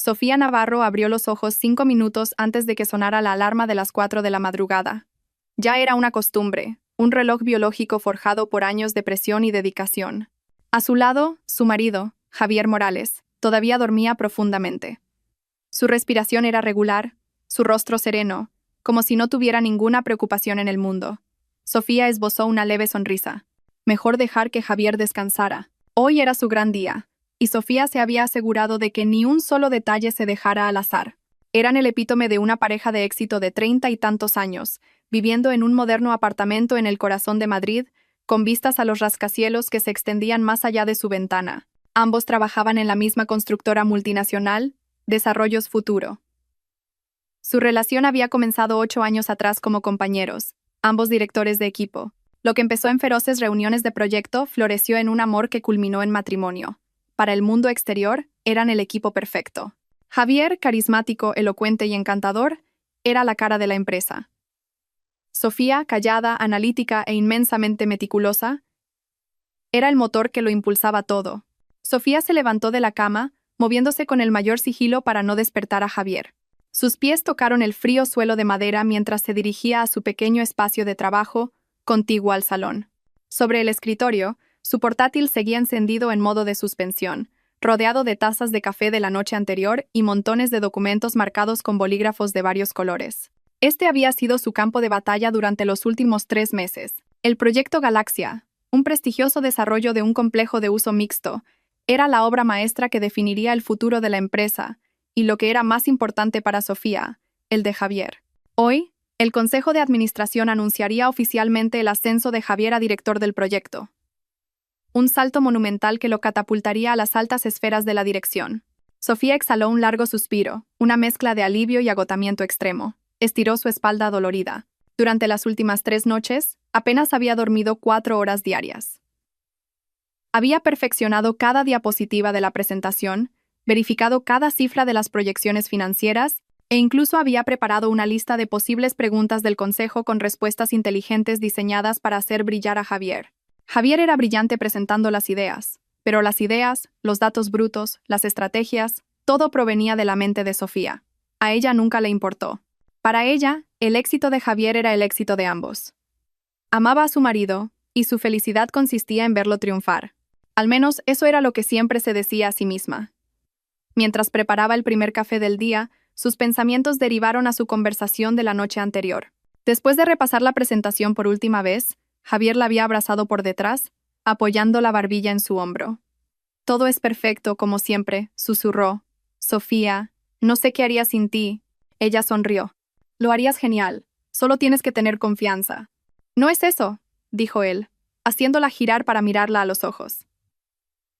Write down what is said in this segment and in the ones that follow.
Sofía Navarro abrió los ojos 5 minutos antes de que sonara la alarma de las 4 de la madrugada. Ya era una costumbre, un reloj biológico forjado por años de presión y dedicación. A su lado, su marido, Javier Morales, todavía dormía profundamente. Su respiración era regular, su rostro sereno, como si no tuviera ninguna preocupación en el mundo. Sofía esbozó una leve sonrisa. Mejor dejar que Javier descansara. Hoy era su gran día, y Sofía se había asegurado de que ni un solo detalle se dejara al azar. Eran el epítome de una pareja de éxito de 30 y tantos años, viviendo en un moderno apartamento en el corazón de Madrid, con vistas a los rascacielos que se extendían más allá de su ventana. Ambos trabajaban en la misma constructora multinacional, Desarrollos Futuro. Su relación había comenzado 8 años atrás como compañeros, ambos directores de equipo. Lo que empezó en feroces reuniones de proyecto floreció en un amor que culminó en matrimonio. Para el mundo exterior, eran el equipo perfecto. Javier, carismático, elocuente y encantador, era la cara de la empresa. Sofía, callada, analítica e inmensamente meticulosa, era el motor que lo impulsaba todo. Sofía se levantó de la cama, moviéndose con el mayor sigilo para no despertar a Javier. Sus pies tocaron el frío suelo de madera mientras se dirigía a su pequeño espacio de trabajo, contiguo al salón. Sobre el escritorio, su portátil seguía encendido en modo de suspensión, rodeado de tazas de café de la noche anterior y montones de documentos marcados con bolígrafos de varios colores. Este había sido su campo de batalla durante los últimos 3 meses. El proyecto Galaxia, un prestigioso desarrollo de un complejo de uso mixto, era la obra maestra que definiría el futuro de la empresa, y lo que era más importante para Sofía, el de Javier. Hoy, el Consejo de Administración anunciaría oficialmente el ascenso de Javier a director del proyecto. Un salto monumental que lo catapultaría a las altas esferas de la dirección. Sofía exhaló un largo suspiro, una mezcla de alivio y agotamiento extremo. Estiró su espalda dolorida. Durante las últimas 3 noches, apenas había dormido 4 horas diarias. Había perfeccionado cada diapositiva de la presentación, verificado cada cifra de las proyecciones financieras e incluso había preparado una lista de posibles preguntas del consejo con respuestas inteligentes diseñadas para hacer brillar a Javier. Javier era brillante presentando las ideas, pero las ideas, los datos brutos, las estrategias, todo provenía de la mente de Sofía. A ella nunca le importó. Para ella, el éxito de Javier era el éxito de ambos. Amaba a su marido, y su felicidad consistía en verlo triunfar. Al menos eso era lo que siempre se decía a sí misma. Mientras preparaba el primer café del día, sus pensamientos derivaron a su conversación de la noche anterior. Después de repasar la presentación por última vez, Javier la había abrazado por detrás, apoyando la barbilla en su hombro. «Todo es perfecto, como siempre», susurró. «Sofía, no sé qué haría sin ti». Ella sonrió. «Lo harías genial. Solo tienes que tener confianza». «No es eso», dijo él, haciéndola girar para mirarla a los ojos.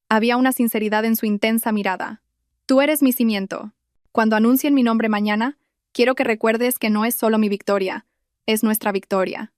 Había una sinceridad en su intensa mirada. «Tú eres mi cimiento. Cuando anuncien mi nombre mañana, quiero que recuerdes que no es solo mi victoria, es nuestra victoria.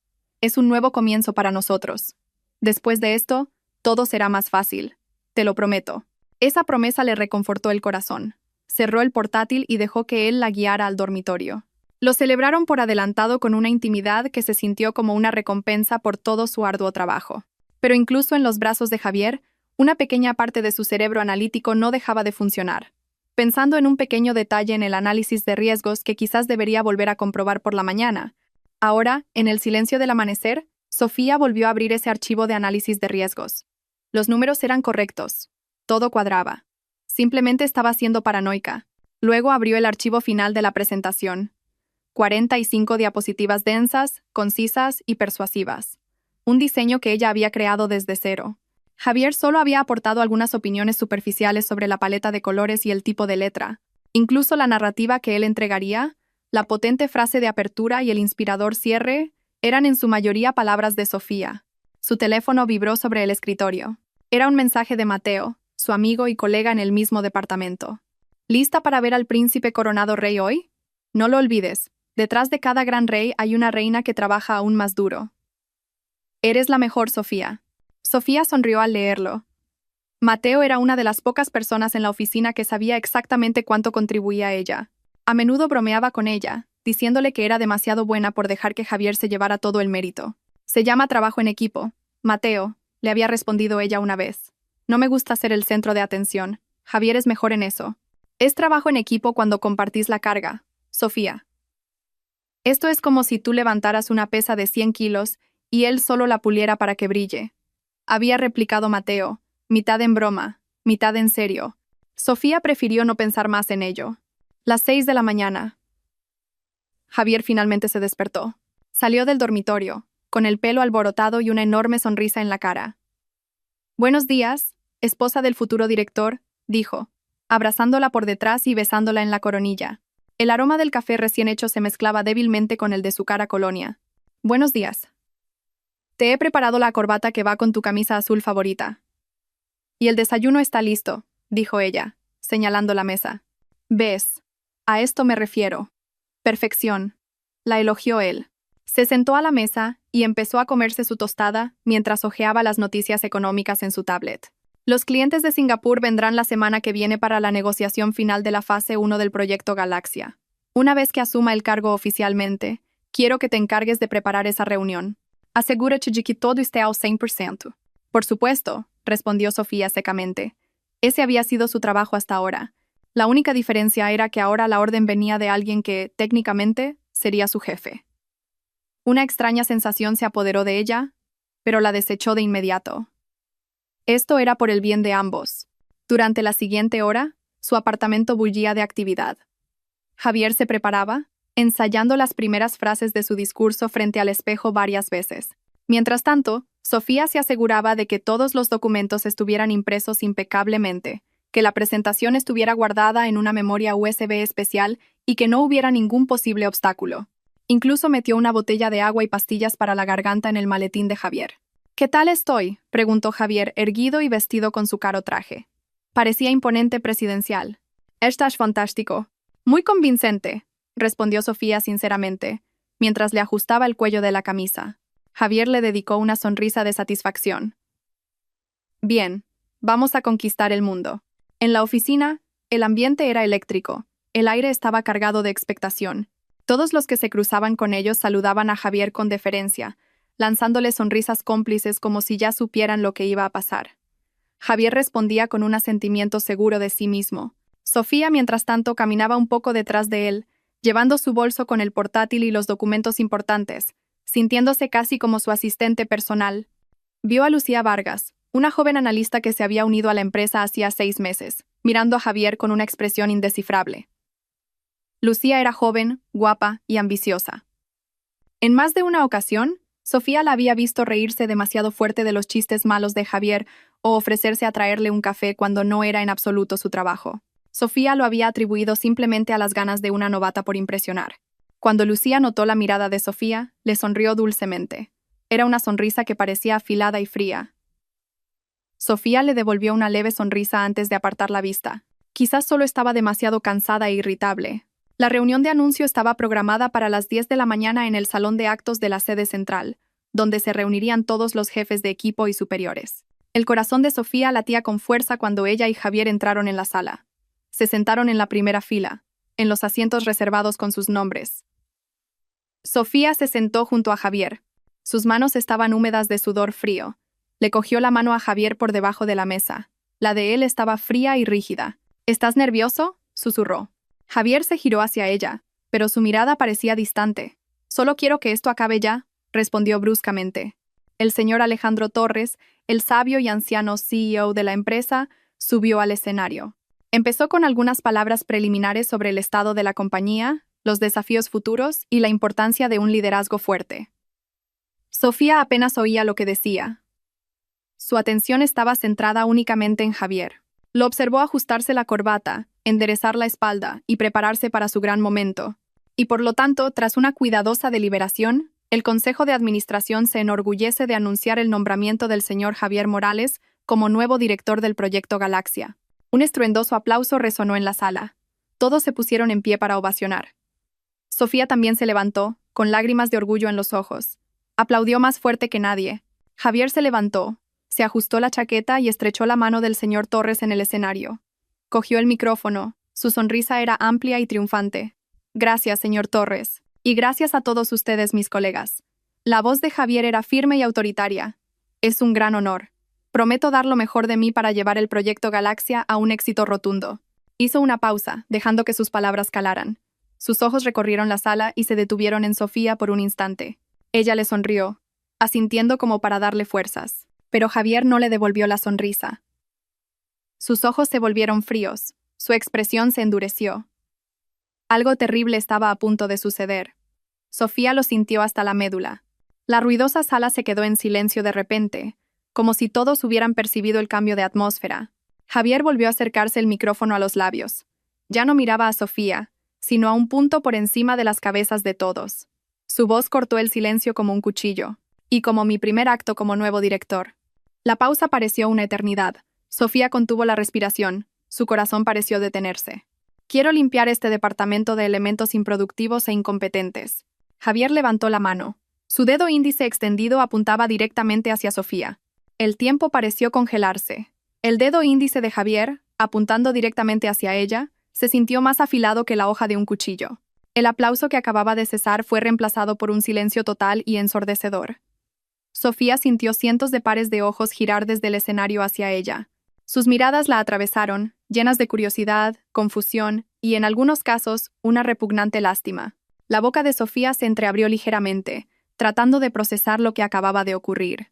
Es un nuevo comienzo para nosotros. Después de esto, todo será más fácil. Te lo prometo». Esa promesa le reconfortó el corazón. Cerró el portátil y dejó que él la guiara al dormitorio. Lo celebraron por adelantado con una intimidad que se sintió como una recompensa por todo su arduo trabajo. Pero incluso en los brazos de Javier, una pequeña parte de su cerebro analítico no dejaba de funcionar, pensando en un pequeño detalle en el análisis de riesgos que quizás debería volver a comprobar por la mañana. Ahora, en el silencio del amanecer, Sofía volvió a abrir ese archivo de análisis de riesgos. Los números eran correctos. Todo cuadraba. Simplemente estaba siendo paranoica. Luego abrió el archivo final de la presentación. 45 diapositivas densas, concisas y persuasivas. Un diseño que ella había creado desde cero. Javier solo había aportado algunas opiniones superficiales sobre la paleta de colores y el tipo de letra. Incluso la narrativa que él entregaría, la potente frase de apertura y el inspirador cierre, eran en su mayoría palabras de Sofía. Su teléfono vibró sobre el escritorio. Era un mensaje de Mateo, su amigo y colega en el mismo departamento. ¿Lista para ver al príncipe coronado rey hoy? No lo olvides, detrás de cada gran rey hay una reina que trabaja aún más duro. Eres la mejor, Sofía. Sofía sonrió al leerlo. Mateo era una de las pocas personas en la oficina que sabía exactamente cuánto contribuía a ella. A menudo bromeaba con ella, diciéndole que era demasiado buena por dejar que Javier se llevara todo el mérito. Se llama trabajo en equipo. Mateo, le había respondido ella una vez. No me gusta ser el centro de atención. Javier es mejor en eso. Es trabajo en equipo cuando compartís la carga, Sofía. Esto es como si tú levantaras una pesa de 100 kilos y él solo la puliera para que brille. Había replicado Mateo, mitad en broma, mitad en serio. Sofía prefirió no pensar más en ello. Las 6 de la mañana. Javier finalmente se despertó. Salió del dormitorio, con el pelo alborotado y una enorme sonrisa en la cara. «Buenos días, esposa del futuro director», dijo, abrazándola por detrás y besándola en la coronilla. El aroma del café recién hecho se mezclaba débilmente con el de su cara colonia. «Buenos días. Te he preparado la corbata que va con tu camisa azul favorita. Y el desayuno está listo», dijo ella, señalando la mesa. «¿Ves? A esto me refiero. Perfección», la elogió él. Se sentó a la mesa y empezó a comerse su tostada mientras hojeaba las noticias económicas en su tablet. Los clientes de Singapur vendrán la semana que viene para la negociación final de la fase 1 del proyecto Galaxia. Una vez que asuma el cargo oficialmente, quiero que te encargues de preparar esa reunión. Asegúrate de que todo esté al 100%. Por supuesto, respondió Sofía secamente. Ese había sido su trabajo hasta ahora. La única diferencia era que ahora la orden venía de alguien que, técnicamente, sería su jefe. Una extraña sensación se apoderó de ella, pero la desechó de inmediato. Esto era por el bien de ambos. Durante la siguiente hora, su apartamento bullía de actividad. Javier se preparaba, ensayando las primeras frases de su discurso frente al espejo varias veces. Mientras tanto, Sofía se aseguraba de que todos los documentos estuvieran impresos impecablemente, que la presentación estuviera guardada en una memoria USB especial y que no hubiera ningún posible obstáculo. Incluso metió una botella de agua y pastillas para la garganta en el maletín de Javier. «¿Qué tal estoy?», preguntó Javier, erguido y vestido con su caro traje. Parecía imponente presidencial. «Estás fantástico. Muy convincente», respondió Sofía sinceramente, mientras le ajustaba el cuello de la camisa. Javier le dedicó una sonrisa de satisfacción. «Bien, vamos a conquistar el mundo». En la oficina, el ambiente era eléctrico. El aire estaba cargado de expectación. Todos los que se cruzaban con ellos saludaban a Javier con deferencia, lanzándole sonrisas cómplices como si ya supieran lo que iba a pasar. Javier respondía con un asentimiento seguro de sí mismo. Sofía, mientras tanto, caminaba un poco detrás de él, llevando su bolso con el portátil y los documentos importantes, sintiéndose casi como su asistente personal. Vio a Lucía Vargas, una joven analista que se había unido a la empresa hacía 6 meses, mirando a Javier con una expresión indescifrable. Lucía era joven, guapa y ambiciosa. En más de una ocasión, Sofía la había visto reírse demasiado fuerte de los chistes malos de Javier o ofrecerse a traerle un café cuando no era en absoluto su trabajo. Sofía lo había atribuido simplemente a las ganas de una novata por impresionar. Cuando Lucía notó la mirada de Sofía, le sonrió dulcemente. Era una sonrisa que parecía afilada y fría. Sofía le devolvió una leve sonrisa antes de apartar la vista. Quizás solo estaba demasiado cansada e irritable. La reunión de anuncio estaba programada para las 10 de la mañana en el salón de actos de la sede central, donde se reunirían todos los jefes de equipo y superiores. El corazón de Sofía latía con fuerza cuando ella y Javier entraron en la sala. Se sentaron en la primera fila, en los asientos reservados con sus nombres. Sofía se sentó junto a Javier. Sus manos estaban húmedas de sudor frío. Le cogió la mano a Javier por debajo de la mesa. La de él estaba fría y rígida. «¿Estás nervioso?», susurró. Javier se giró hacia ella, pero su mirada parecía distante. «Solo quiero que esto acabe ya», respondió bruscamente. El señor Alejandro Torres, el sabio y anciano CEO de la empresa, subió al escenario. Empezó con algunas palabras preliminares sobre el estado de la compañía, los desafíos futuros y la importancia de un liderazgo fuerte. Sofía apenas oía lo que decía. Su atención estaba centrada únicamente en Javier. Lo observó ajustarse la corbata, enderezar la espalda y prepararse para su gran momento. Y por lo tanto, tras una cuidadosa deliberación, el Consejo de Administración se enorgullece de anunciar el nombramiento del señor Javier Morales como nuevo director del proyecto Galaxia. Un estruendoso aplauso resonó en la sala. Todos se pusieron en pie para ovacionar. Sofía también se levantó, con lágrimas de orgullo en los ojos. Aplaudió más fuerte que nadie. Javier se levantó, se ajustó la chaqueta y estrechó la mano del señor Torres en el escenario. Cogió el micrófono. Su sonrisa era amplia y triunfante. «Gracias, señor Torres. Y gracias a todos ustedes, mis colegas». La voz de Javier era firme y autoritaria. «Es un gran honor. Prometo dar lo mejor de mí para llevar el proyecto Galaxia a un éxito rotundo. Hizo una pausa, dejando que sus palabras calaran. Sus ojos recorrieron la sala y se detuvieron en Sofía por un instante. Ella le sonrió, asintiendo como para darle fuerzas. Pero Javier no le devolvió la sonrisa. Sus ojos se volvieron fríos, su expresión se endureció. Algo terrible estaba a punto de suceder. Sofía lo sintió hasta la médula. La ruidosa sala se quedó en silencio de repente, como si todos hubieran percibido el cambio de atmósfera. Javier volvió a acercarse el micrófono a los labios. Ya no miraba a Sofía, sino a un punto por encima de las cabezas de todos. Su voz cortó el silencio como un cuchillo, y como mi primer acto como nuevo director. La pausa pareció una eternidad. Sofía contuvo la respiración, su corazón pareció detenerse. Quiero limpiar este departamento de elementos improductivos e incompetentes. Javier levantó la mano. Su dedo índice extendido apuntaba directamente hacia Sofía. El tiempo pareció congelarse. El dedo índice de Javier, apuntando directamente hacia ella, se sintió más afilado que la hoja de un cuchillo. El aplauso que acababa de cesar fue reemplazado por un silencio total y ensordecedor. Sofía sintió cientos de pares de ojos girar desde el escenario hacia ella. Sus miradas la atravesaron, llenas de curiosidad, confusión y, en algunos casos, una repugnante lástima. La boca de Sofía se entreabrió ligeramente, tratando de procesar lo que acababa de ocurrir.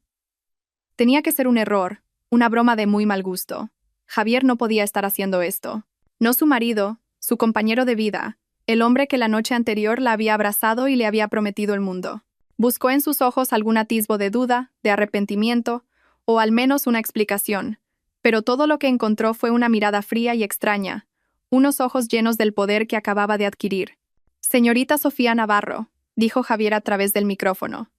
Tenía que ser un error, una broma de muy mal gusto. Javier no podía estar haciendo esto. No su marido, su compañero de vida, el hombre que la noche anterior la había abrazado y le había prometido el mundo. Buscó en sus ojos algún atisbo de duda, de arrepentimiento, o al menos una explicación, pero todo lo que encontró fue una mirada fría y extraña, unos ojos llenos del poder que acababa de adquirir. «Señorita Sofía Navarro», dijo Javier a través del micrófono.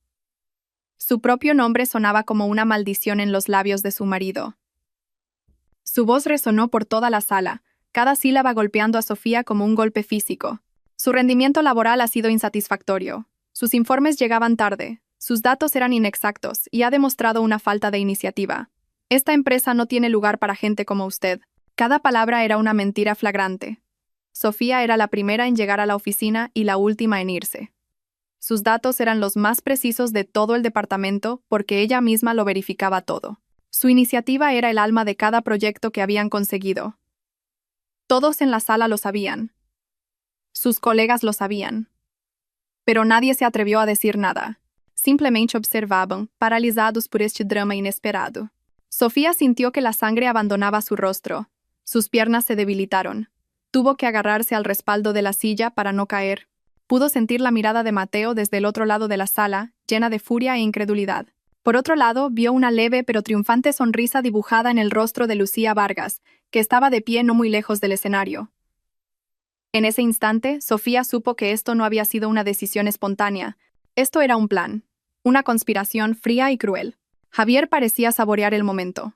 Su propio nombre sonaba como una maldición en los labios de su marido. Su voz resonó por toda la sala, cada sílaba golpeando a Sofía como un golpe físico. Su rendimiento laboral ha sido insatisfactorio. Sus informes llegaban tarde, sus datos eran inexactos y ha demostrado una falta de iniciativa. Esta empresa no tiene lugar para gente como usted. Cada palabra era una mentira flagrante. Sofía era la primera en llegar a la oficina y la última en irse. Sus datos eran los más precisos de todo el departamento porque ella misma lo verificaba todo. Su iniciativa era el alma de cada proyecto que habían conseguido. Todos en la sala lo sabían. Sus colegas lo sabían. Pero nadie se atrevió a decir nada. Simplemente observaban, paralisados por este drama inesperado. Sofía sintió que la sangre abandonaba su rostro. Sus piernas se debilitaron. Tuvo que agarrarse al respaldo de la silla para no caer. Pudo sentir la mirada de Mateo desde el otro lado de la sala, llena de furia e incredulidad. Por otro lado, vio una leve pero triunfante sonrisa dibujada en el rostro de Lucía Vargas, que estaba de pie no muy lejos del escenario. En ese instante, Sofía supo que esto no había sido una decisión espontánea. Esto era un plan. Una conspiración fría y cruel. Javier parecía saborear el momento.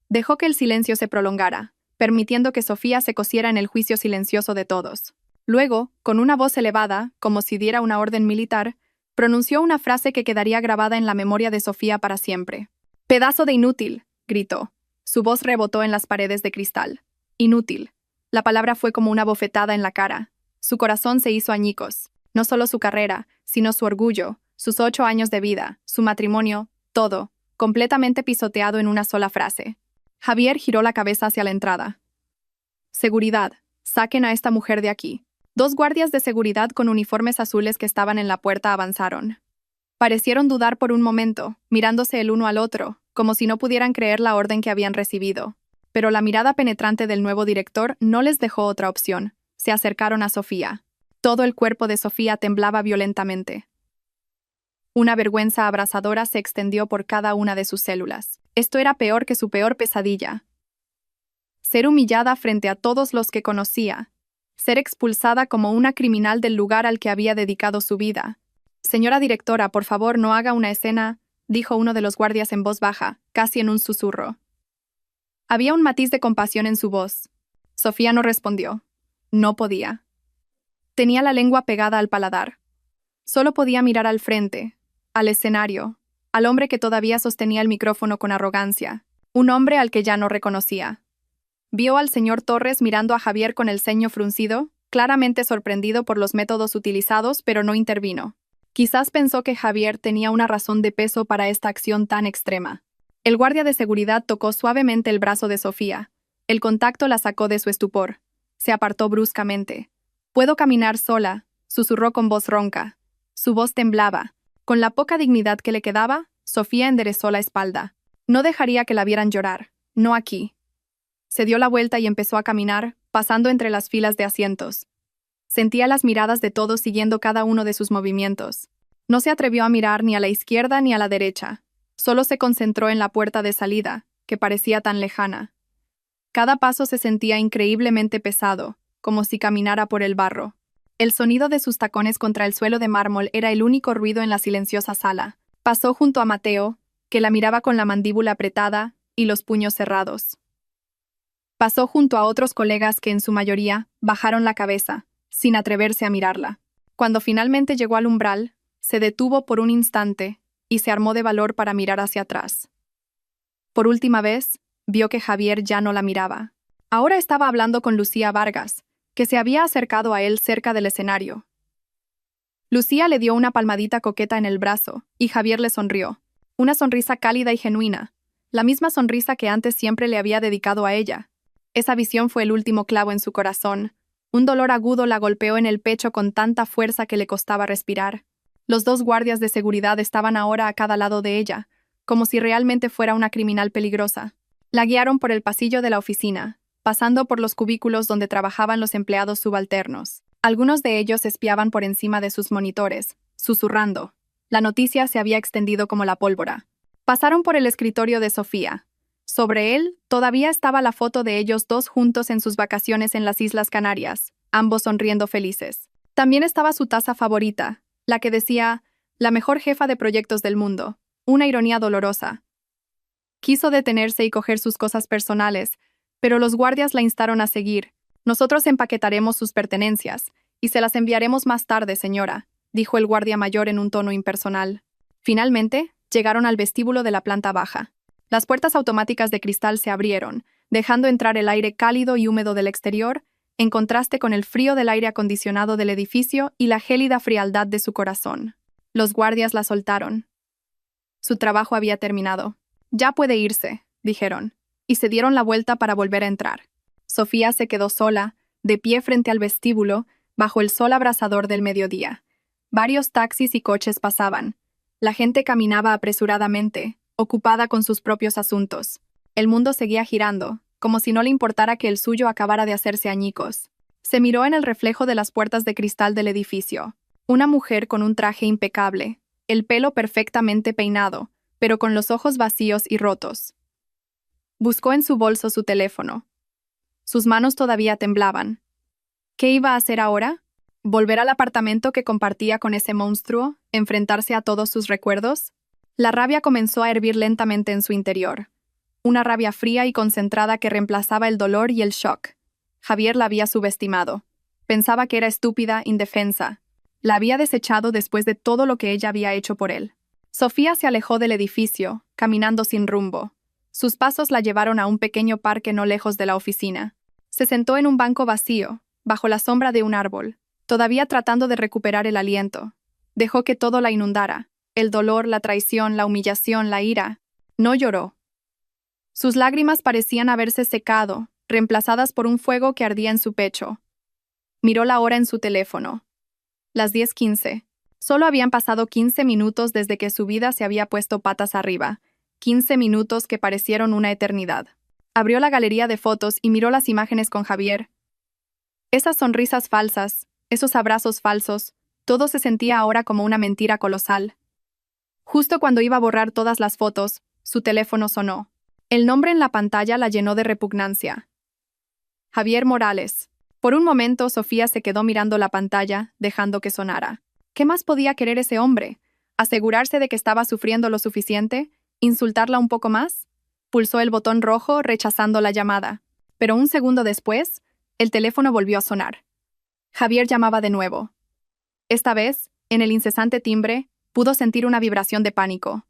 Dejó que el silencio se prolongara, permitiendo que Sofía se cosiera en el juicio silencioso de todos. Luego, con una voz elevada, como si diera una orden militar, pronunció una frase que quedaría grabada en la memoria de Sofía para siempre. «¡Pedazo de inútil!», gritó. Su voz rebotó en las paredes de cristal. «Inútil». La palabra fue como una bofetada en la cara. Su corazón se hizo añicos. No solo su carrera, sino su orgullo, sus 8 años de vida, su matrimonio, todo, completamente pisoteado en una sola frase. Javier giró la cabeza hacia la entrada. «Seguridad, saquen a esta mujer de aquí». 2 guardias de seguridad con uniformes azules que estaban en la puerta avanzaron. Parecieron dudar por un momento, mirándose el uno al otro, como si no pudieran creer la orden que habían recibido. Pero la mirada penetrante del nuevo director no les dejó otra opción. Se acercaron a Sofía. Todo el cuerpo de Sofía temblaba violentamente. Una vergüenza abrasadora se extendió por cada una de sus células. Esto era peor que su peor pesadilla. Ser humillada frente a todos los que conocía. Ser expulsada como una criminal del lugar al que había dedicado su vida. «Señora directora, por favor, no haga una escena», dijo uno de los guardias en voz baja, casi en un susurro. Había un matiz de compasión en su voz. Sofía no respondió. No podía. Tenía la lengua pegada al paladar. Solo podía mirar al frente, al escenario, al hombre que todavía sostenía el micrófono con arrogancia, un hombre al que ya no reconocía. Vio al señor Torres mirando a Javier con el ceño fruncido, claramente sorprendido por los métodos utilizados, pero no intervino. Quizás pensó que Javier tenía una razón de peso para esta acción tan extrema. El guardia de seguridad tocó suavemente el brazo de Sofía. El contacto la sacó de su estupor. Se apartó bruscamente. «Puedo caminar sola», susurró con voz ronca. Su voz temblaba. Con la poca dignidad que le quedaba, Sofía enderezó la espalda. No dejaría que la vieran llorar. No aquí. Se dio la vuelta y empezó a caminar, pasando entre las filas de asientos. Sentía las miradas de todos siguiendo cada uno de sus movimientos. No se atrevió a mirar ni a la izquierda ni a la derecha. Solo se concentró en la puerta de salida, que parecía tan lejana. Cada paso se sentía increíblemente pesado, como si caminara por el barro. El sonido de sus tacones contra el suelo de mármol era el único ruido en la silenciosa sala. Pasó junto a Mateo, que la miraba con la mandíbula apretada y los puños cerrados. Pasó junto a otros colegas que en su mayoría bajaron la cabeza, sin atreverse a mirarla. Cuando finalmente llegó al umbral, se detuvo por un instante y se armó de valor para mirar hacia atrás. Por última vez, vio que Javier ya no la miraba. Ahora estaba hablando con Lucía Vargas, que se había acercado a él cerca del escenario. Lucía le dio una palmadita coqueta en el brazo, y Javier le sonrió. Una sonrisa cálida y genuina, la misma sonrisa que antes siempre le había dedicado a ella. Esa visión fue el último clavo en su corazón. Un dolor agudo la golpeó en el pecho con tanta fuerza que le costaba respirar. Los dos guardias de seguridad estaban ahora a cada lado de ella, como si realmente fuera una criminal peligrosa. La guiaron por el pasillo de la oficina, pasando por los cubículos donde trabajaban los empleados subalternos. Algunos de ellos espiaban por encima de sus monitores, susurrando. La noticia se había extendido como la pólvora. Pasaron por el escritorio de Sofía. Sobre él, todavía estaba la foto de ellos dos juntos en sus vacaciones en las Islas Canarias, ambos sonriendo felices. También estaba su taza favorita, la que decía, «La mejor jefa de proyectos del mundo», una ironía dolorosa. Quiso detenerse y coger sus cosas personales, pero los guardias la instaron a seguir. «Nosotros empaquetaremos sus pertenencias, y se las enviaremos más tarde, señora», dijo el guardia mayor en un tono impersonal. Finalmente, llegaron al vestíbulo de la planta baja. Las puertas automáticas de cristal se abrieron, dejando entrar el aire cálido y húmedo del exterior, en contraste con el frío del aire acondicionado del edificio y la gélida frialdad de su corazón. Los guardias la soltaron. Su trabajo había terminado. «Ya puede irse», dijeron, y se dieron la vuelta para volver a entrar. Sofía se quedó sola, de pie frente al vestíbulo, bajo el sol abrasador del mediodía. Varios taxis y coches pasaban. La gente caminaba apresuradamente, ocupada con sus propios asuntos. El mundo seguía girando, como si no le importara que el suyo acabara de hacerse añicos. Se miró en el reflejo de las puertas de cristal del edificio. Una mujer con un traje impecable, el pelo perfectamente peinado, pero con los ojos vacíos y rotos. Buscó en su bolso su teléfono. Sus manos todavía temblaban. ¿Qué iba a hacer ahora? ¿Volver al apartamento que compartía con ese monstruo? ¿Enfrentarse a todos sus recuerdos? La rabia comenzó a hervir lentamente en su interior. Una rabia fría y concentrada que reemplazaba el dolor y el shock. Javier la había subestimado. Pensaba que era estúpida, indefensa. La había desechado después de todo lo que ella había hecho por él. Sofía se alejó del edificio, caminando sin rumbo. Sus pasos la llevaron a un pequeño parque no lejos de la oficina. Se sentó en un banco vacío, bajo la sombra de un árbol, todavía tratando de recuperar el aliento. Dejó que todo la inundara. El dolor, la traición, la humillación, la ira. No lloró. Sus lágrimas parecían haberse secado, reemplazadas por un fuego que ardía en su pecho. Miró la hora en su teléfono. Las 10:15. Solo habían pasado 15 minutos desde que su vida se había puesto patas arriba. 15 minutos que parecieron una eternidad. Abrió la galería de fotos y miró las imágenes con Javier. Esas sonrisas falsas, esos abrazos falsos, todo se sentía ahora como una mentira colosal. Justo cuando iba a borrar todas las fotos, su teléfono sonó. El nombre en la pantalla la llenó de repugnancia. Javier Morales. Por un momento, Sofía se quedó mirando la pantalla, dejando que sonara. ¿Qué más podía querer ese hombre? ¿Asegurarse de que estaba sufriendo lo suficiente? ¿Insultarla un poco más? Pulsó el botón rojo, rechazando la llamada. Pero un segundo después, el teléfono volvió a sonar. Javier llamaba de nuevo. Esta vez, en el incesante timbre, pudo sentir una vibración de pánico.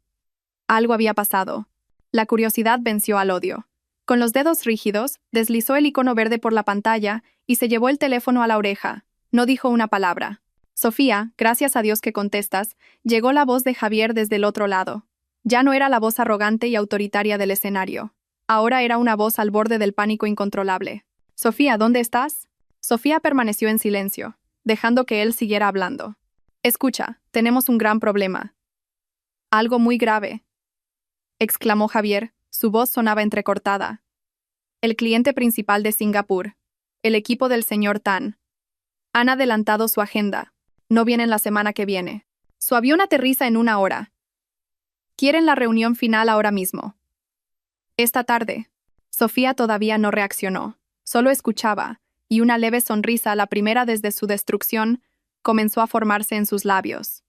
Algo había pasado. La curiosidad venció al odio. Con los dedos rígidos, deslizó el icono verde por la pantalla y se llevó el teléfono a la oreja. No dijo una palabra. «Sofía, gracias a Dios que contestas», llegó la voz de Javier desde el otro lado. Ya no era la voz arrogante y autoritaria del escenario. Ahora era una voz al borde del pánico incontrolable. Sofía, ¿dónde estás? Sofía permaneció en silencio, dejando que él siguiera hablando. Escucha, tenemos un gran problema. Algo muy grave, exclamó Javier, su voz sonaba entrecortada. El cliente principal de Singapur, el equipo del señor Tan, han adelantado su agenda. No vienen la semana que viene. Su avión aterriza en 1 hora. Quieren la reunión final ahora mismo. Esta tarde. Sofía todavía no reaccionó, solo escuchaba, y una leve sonrisa, la primera desde su destrucción, comenzó a formarse en sus labios.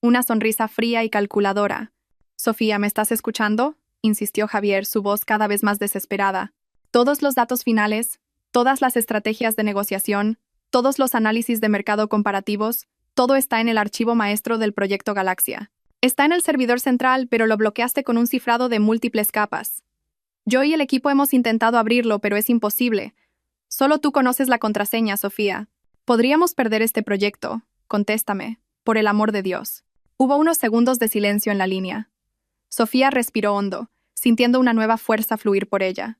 Una sonrisa fría y calculadora. Sofía, ¿me estás escuchando?, insistió Javier, su voz cada vez más desesperada. Todos los datos finales, todas las estrategias de negociación, todos los análisis de mercado comparativos, todo está en el archivo maestro del proyecto Galaxia. Está en el servidor central, pero lo bloqueaste con un cifrado de múltiples capas. Yo y el equipo hemos intentado abrirlo, pero es imposible. Solo tú conoces la contraseña, Sofía. Podríamos perder este proyecto. Contéstame, por el amor de Dios. Hubo unos segundos de silencio en la línea. Sofía respiró hondo, sintiendo una nueva fuerza fluir por ella.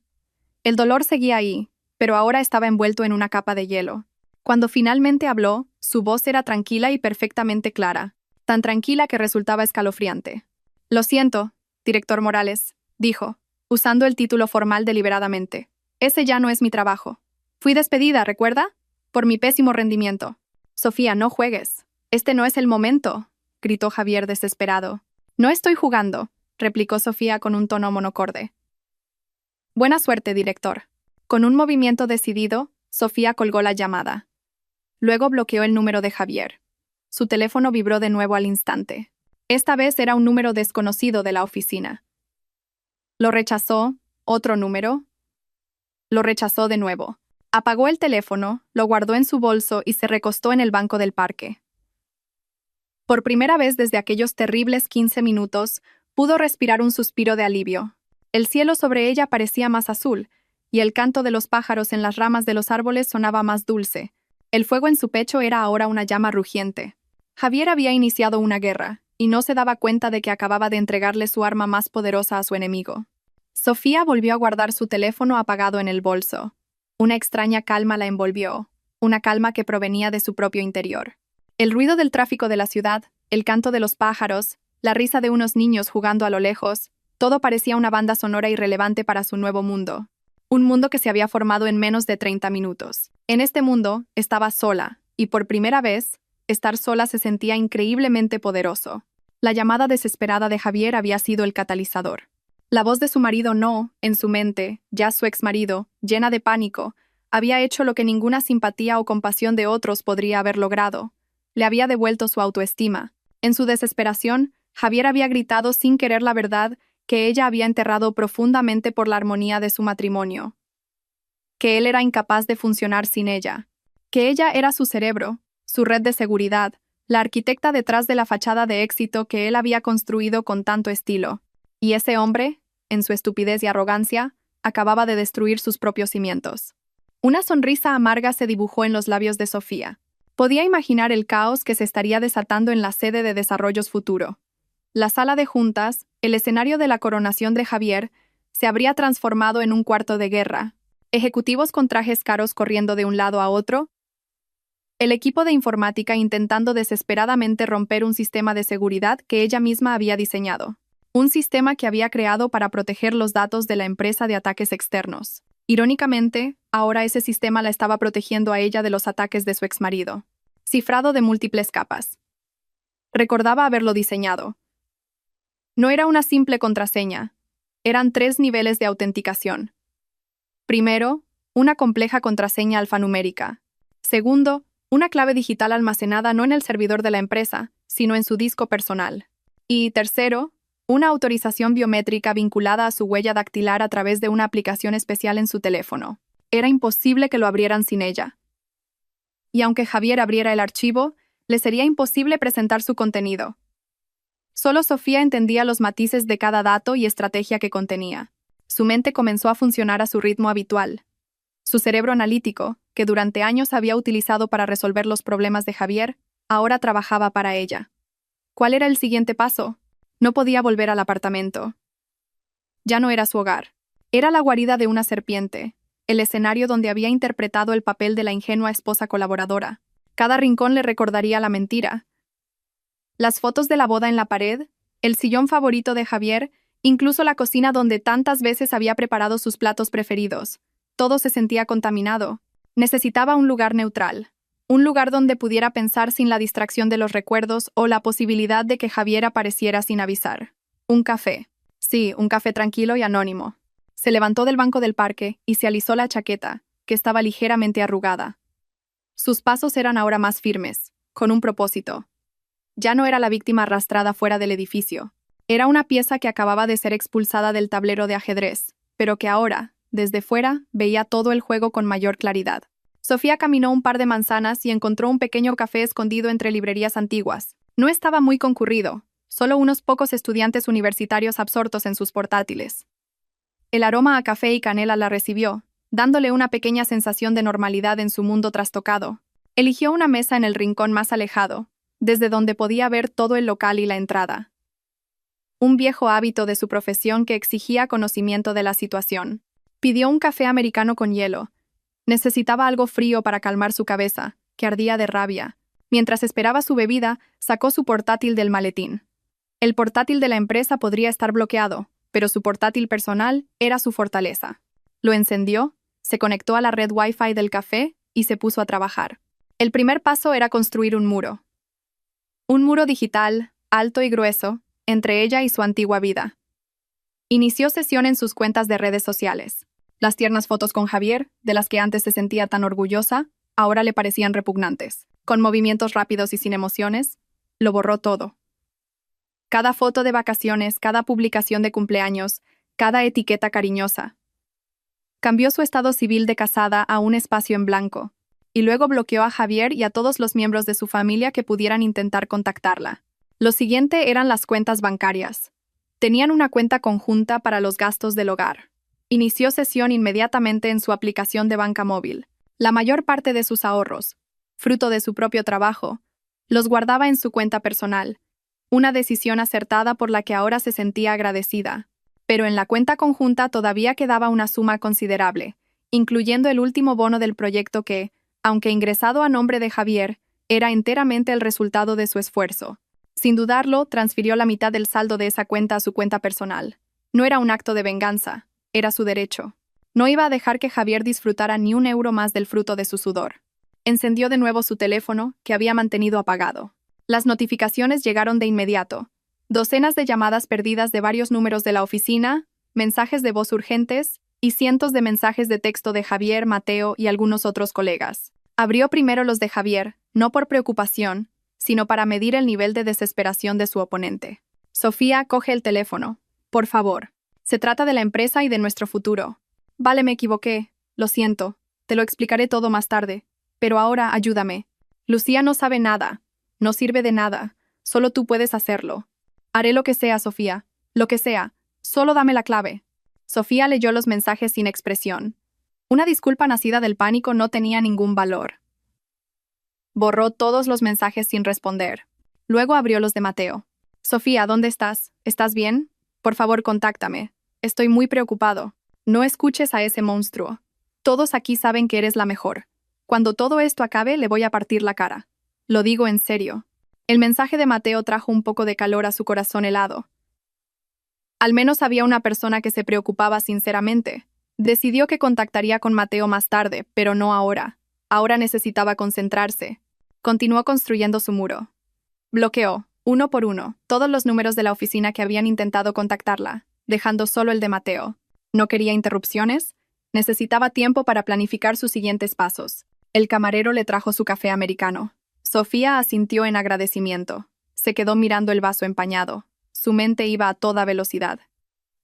El dolor seguía ahí, pero ahora estaba envuelto en una capa de hielo. Cuando finalmente habló, su voz era tranquila y perfectamente clara, tan tranquila que resultaba escalofriante. Lo siento, director Morales, dijo, usando el título formal deliberadamente. Ese ya no es mi trabajo. Fui despedida, ¿recuerda? Por mi pésimo rendimiento. Sofía, no juegues. Este no es el momento, gritó Javier desesperado. No estoy jugando, replicó Sofía con un tono monocorde. Buena suerte, director. Con un movimiento decidido, Sofía colgó la llamada. Luego bloqueó el número de Javier. Su teléfono vibró de nuevo al instante. Esta vez era un número desconocido de la oficina. Lo rechazó, otro número. Lo rechazó de nuevo. Apagó el teléfono, lo guardó en su bolso y se recostó en el banco del parque. Por primera vez desde aquellos terribles 15 minutos, pudo respirar un suspiro de alivio. El cielo sobre ella parecía más azul, y el canto de los pájaros en las ramas de los árboles sonaba más dulce. El fuego en su pecho era ahora una llama rugiente. Javier había iniciado una guerra, y no se daba cuenta de que acababa de entregarle su arma más poderosa a su enemigo. Sofía volvió a guardar su teléfono apagado en el bolso. Una extraña calma la envolvió, una calma que provenía de su propio interior. El ruido del tráfico de la ciudad, el canto de los pájaros, la risa de unos niños jugando a lo lejos, todo parecía una banda sonora irrelevante para su nuevo mundo. Un mundo que se había formado en menos de 30 minutos. En este mundo, estaba sola, y por primera vez, estar sola se sentía increíblemente poderoso. La llamada desesperada de Javier había sido el catalizador. La voz de su marido no, en su mente, ya su exmarido, llena de pánico, había hecho lo que ninguna simpatía o compasión de otros podría haber logrado. Le había devuelto su autoestima. En su desesperación, Javier había gritado sin querer la verdad que ella había enterrado profundamente por la armonía de su matrimonio. Que él era incapaz de funcionar sin ella. Que ella era su cerebro, su red de seguridad, la arquitecta detrás de la fachada de éxito que él había construido con tanto estilo. Y ese hombre, en su estupidez y arrogancia, acababa de destruir sus propios cimientos. Una sonrisa amarga se dibujó en los labios de Sofía. Podía imaginar el caos que se estaría desatando en la sede de Desarrollos Futuro. La sala de juntas, el escenario de la coronación de Javier, se habría transformado en un cuarto de guerra. Ejecutivos con trajes caros corriendo de un lado a otro. El equipo de informática intentando desesperadamente romper un sistema de seguridad que ella misma había diseñado. Un sistema que había creado para proteger los datos de la empresa de ataques externos. Irónicamente, ahora ese sistema la estaba protegiendo a ella de los ataques de su exmarido. Cifrado de múltiples capas. Recordaba haberlo diseñado. No era una simple contraseña. Eran 3 niveles de autenticación. Primero, una compleja contraseña alfanumérica. Segundo, una clave digital almacenada no en el servidor de la empresa, sino en su disco personal. Y tercero, una autorización biométrica vinculada a su huella dactilar a través de una aplicación especial en su teléfono. Era imposible que lo abrieran sin ella. Y aunque Javier abriera el archivo, le sería imposible presentar su contenido. Solo Sofía entendía los matices de cada dato y estrategia que contenía. Su mente comenzó a funcionar a su ritmo habitual. Su cerebro analítico, que durante años había utilizado para resolver los problemas de Javier, ahora trabajaba para ella. ¿Cuál era el siguiente paso? No podía volver al apartamento. Ya no era su hogar. Era la guarida de una serpiente, el escenario donde había interpretado el papel de la ingenua esposa colaboradora. Cada rincón le recordaría la mentira. Las fotos de la boda en la pared, el sillón favorito de Javier, incluso la cocina donde tantas veces había preparado sus platos preferidos. Todo se sentía contaminado. Necesitaba un lugar neutral. Un lugar donde pudiera pensar sin la distracción de los recuerdos o la posibilidad de que Javier apareciera sin avisar. Un café. Sí, un café tranquilo y anónimo. Se levantó del banco del parque y se alisó la chaqueta, que estaba ligeramente arrugada. Sus pasos eran ahora más firmes, con un propósito. Ya no era la víctima arrastrada fuera del edificio. Era una pieza que acababa de ser expulsada del tablero de ajedrez, pero que ahora, desde fuera, veía todo el juego con mayor claridad. Sofía caminó un par de manzanas y encontró un pequeño café escondido entre librerías antiguas. No estaba muy concurrido, solo unos pocos estudiantes universitarios absortos en sus portátiles. El aroma a café y canela la recibió, dándole una pequeña sensación de normalidad en su mundo trastocado. Eligió una mesa en el rincón más alejado, desde donde podía ver todo el local y la entrada. Un viejo hábito de su profesión que exigía conocimiento de la situación. Pidió un café americano con hielo. Necesitaba algo frío para calmar su cabeza, que ardía de rabia. Mientras esperaba su bebida, sacó su portátil del maletín. El portátil de la empresa podría estar bloqueado, pero su portátil personal era su fortaleza. Lo encendió, se conectó a la red Wi-Fi del café y se puso a trabajar. El primer paso era construir un muro. Un muro digital, alto y grueso, entre ella y su antigua vida. Inició sesión en sus cuentas de redes sociales. Las tiernas fotos con Javier, de las que antes se sentía tan orgullosa, ahora le parecían repugnantes. Con movimientos rápidos y sin emociones, lo borró todo. Cada foto de vacaciones, cada publicación de cumpleaños, cada etiqueta cariñosa. Cambió su estado civil de casada a un espacio en blanco, y luego bloqueó a Javier y a todos los miembros de su familia que pudieran intentar contactarla. Lo siguiente eran las cuentas bancarias. Tenían una cuenta conjunta para los gastos del hogar. Inició sesión inmediatamente en su aplicación de banca móvil. La mayor parte de sus ahorros, fruto de su propio trabajo, los guardaba en su cuenta personal. Una decisión acertada por la que ahora se sentía agradecida. Pero en la cuenta conjunta todavía quedaba una suma considerable, incluyendo el último bono del proyecto que, aunque ingresado a nombre de Javier, era enteramente el resultado de su esfuerzo. Sin dudarlo, transfirió la mitad del saldo de esa cuenta a su cuenta personal. No era un acto de venganza, era su derecho. No iba a dejar que Javier disfrutara ni un euro más del fruto de su sudor. Encendió de nuevo su teléfono, que había mantenido apagado. Las notificaciones llegaron de inmediato. Docenas de llamadas perdidas de varios números de la oficina, mensajes de voz urgentes y cientos de mensajes de texto de Javier, Mateo y algunos otros colegas. Abrió primero los de Javier, no por preocupación, sino para medir el nivel de desesperación de su oponente. Sofía, coge el teléfono. Por favor. Se trata de la empresa y de nuestro futuro. Vale, me equivoqué. Lo siento. Te lo explicaré todo más tarde. Pero ahora ayúdame. Lucía no sabe nada. No sirve de nada. Solo tú puedes hacerlo. Haré lo que sea, Sofía. Lo que sea. Solo dame la clave. Sofía leyó los mensajes sin expresión. Una disculpa nacida del pánico no tenía ningún valor. Borró todos los mensajes sin responder. Luego abrió los de Mateo. Sofía, ¿dónde estás? ¿Estás bien? Por favor, contáctame. Estoy muy preocupado. No escuches a ese monstruo. Todos aquí saben que eres la mejor. Cuando todo esto acabe, le voy a partir la cara. Lo digo en serio. El mensaje de Mateo trajo un poco de calor a su corazón helado. Al menos había una persona que se preocupaba sinceramente. Decidió que contactaría con Mateo más tarde, pero no ahora. Ahora necesitaba concentrarse. Continuó construyendo su muro. Bloqueó, uno por uno, todos los números de la oficina que habían intentado contactarla, dejando solo el de Mateo. ¿No quería interrupciones? Necesitaba tiempo para planificar sus siguientes pasos. El camarero le trajo su café americano. Sofía asintió en agradecimiento. Se quedó mirando el vaso empañado. Su mente iba a toda velocidad.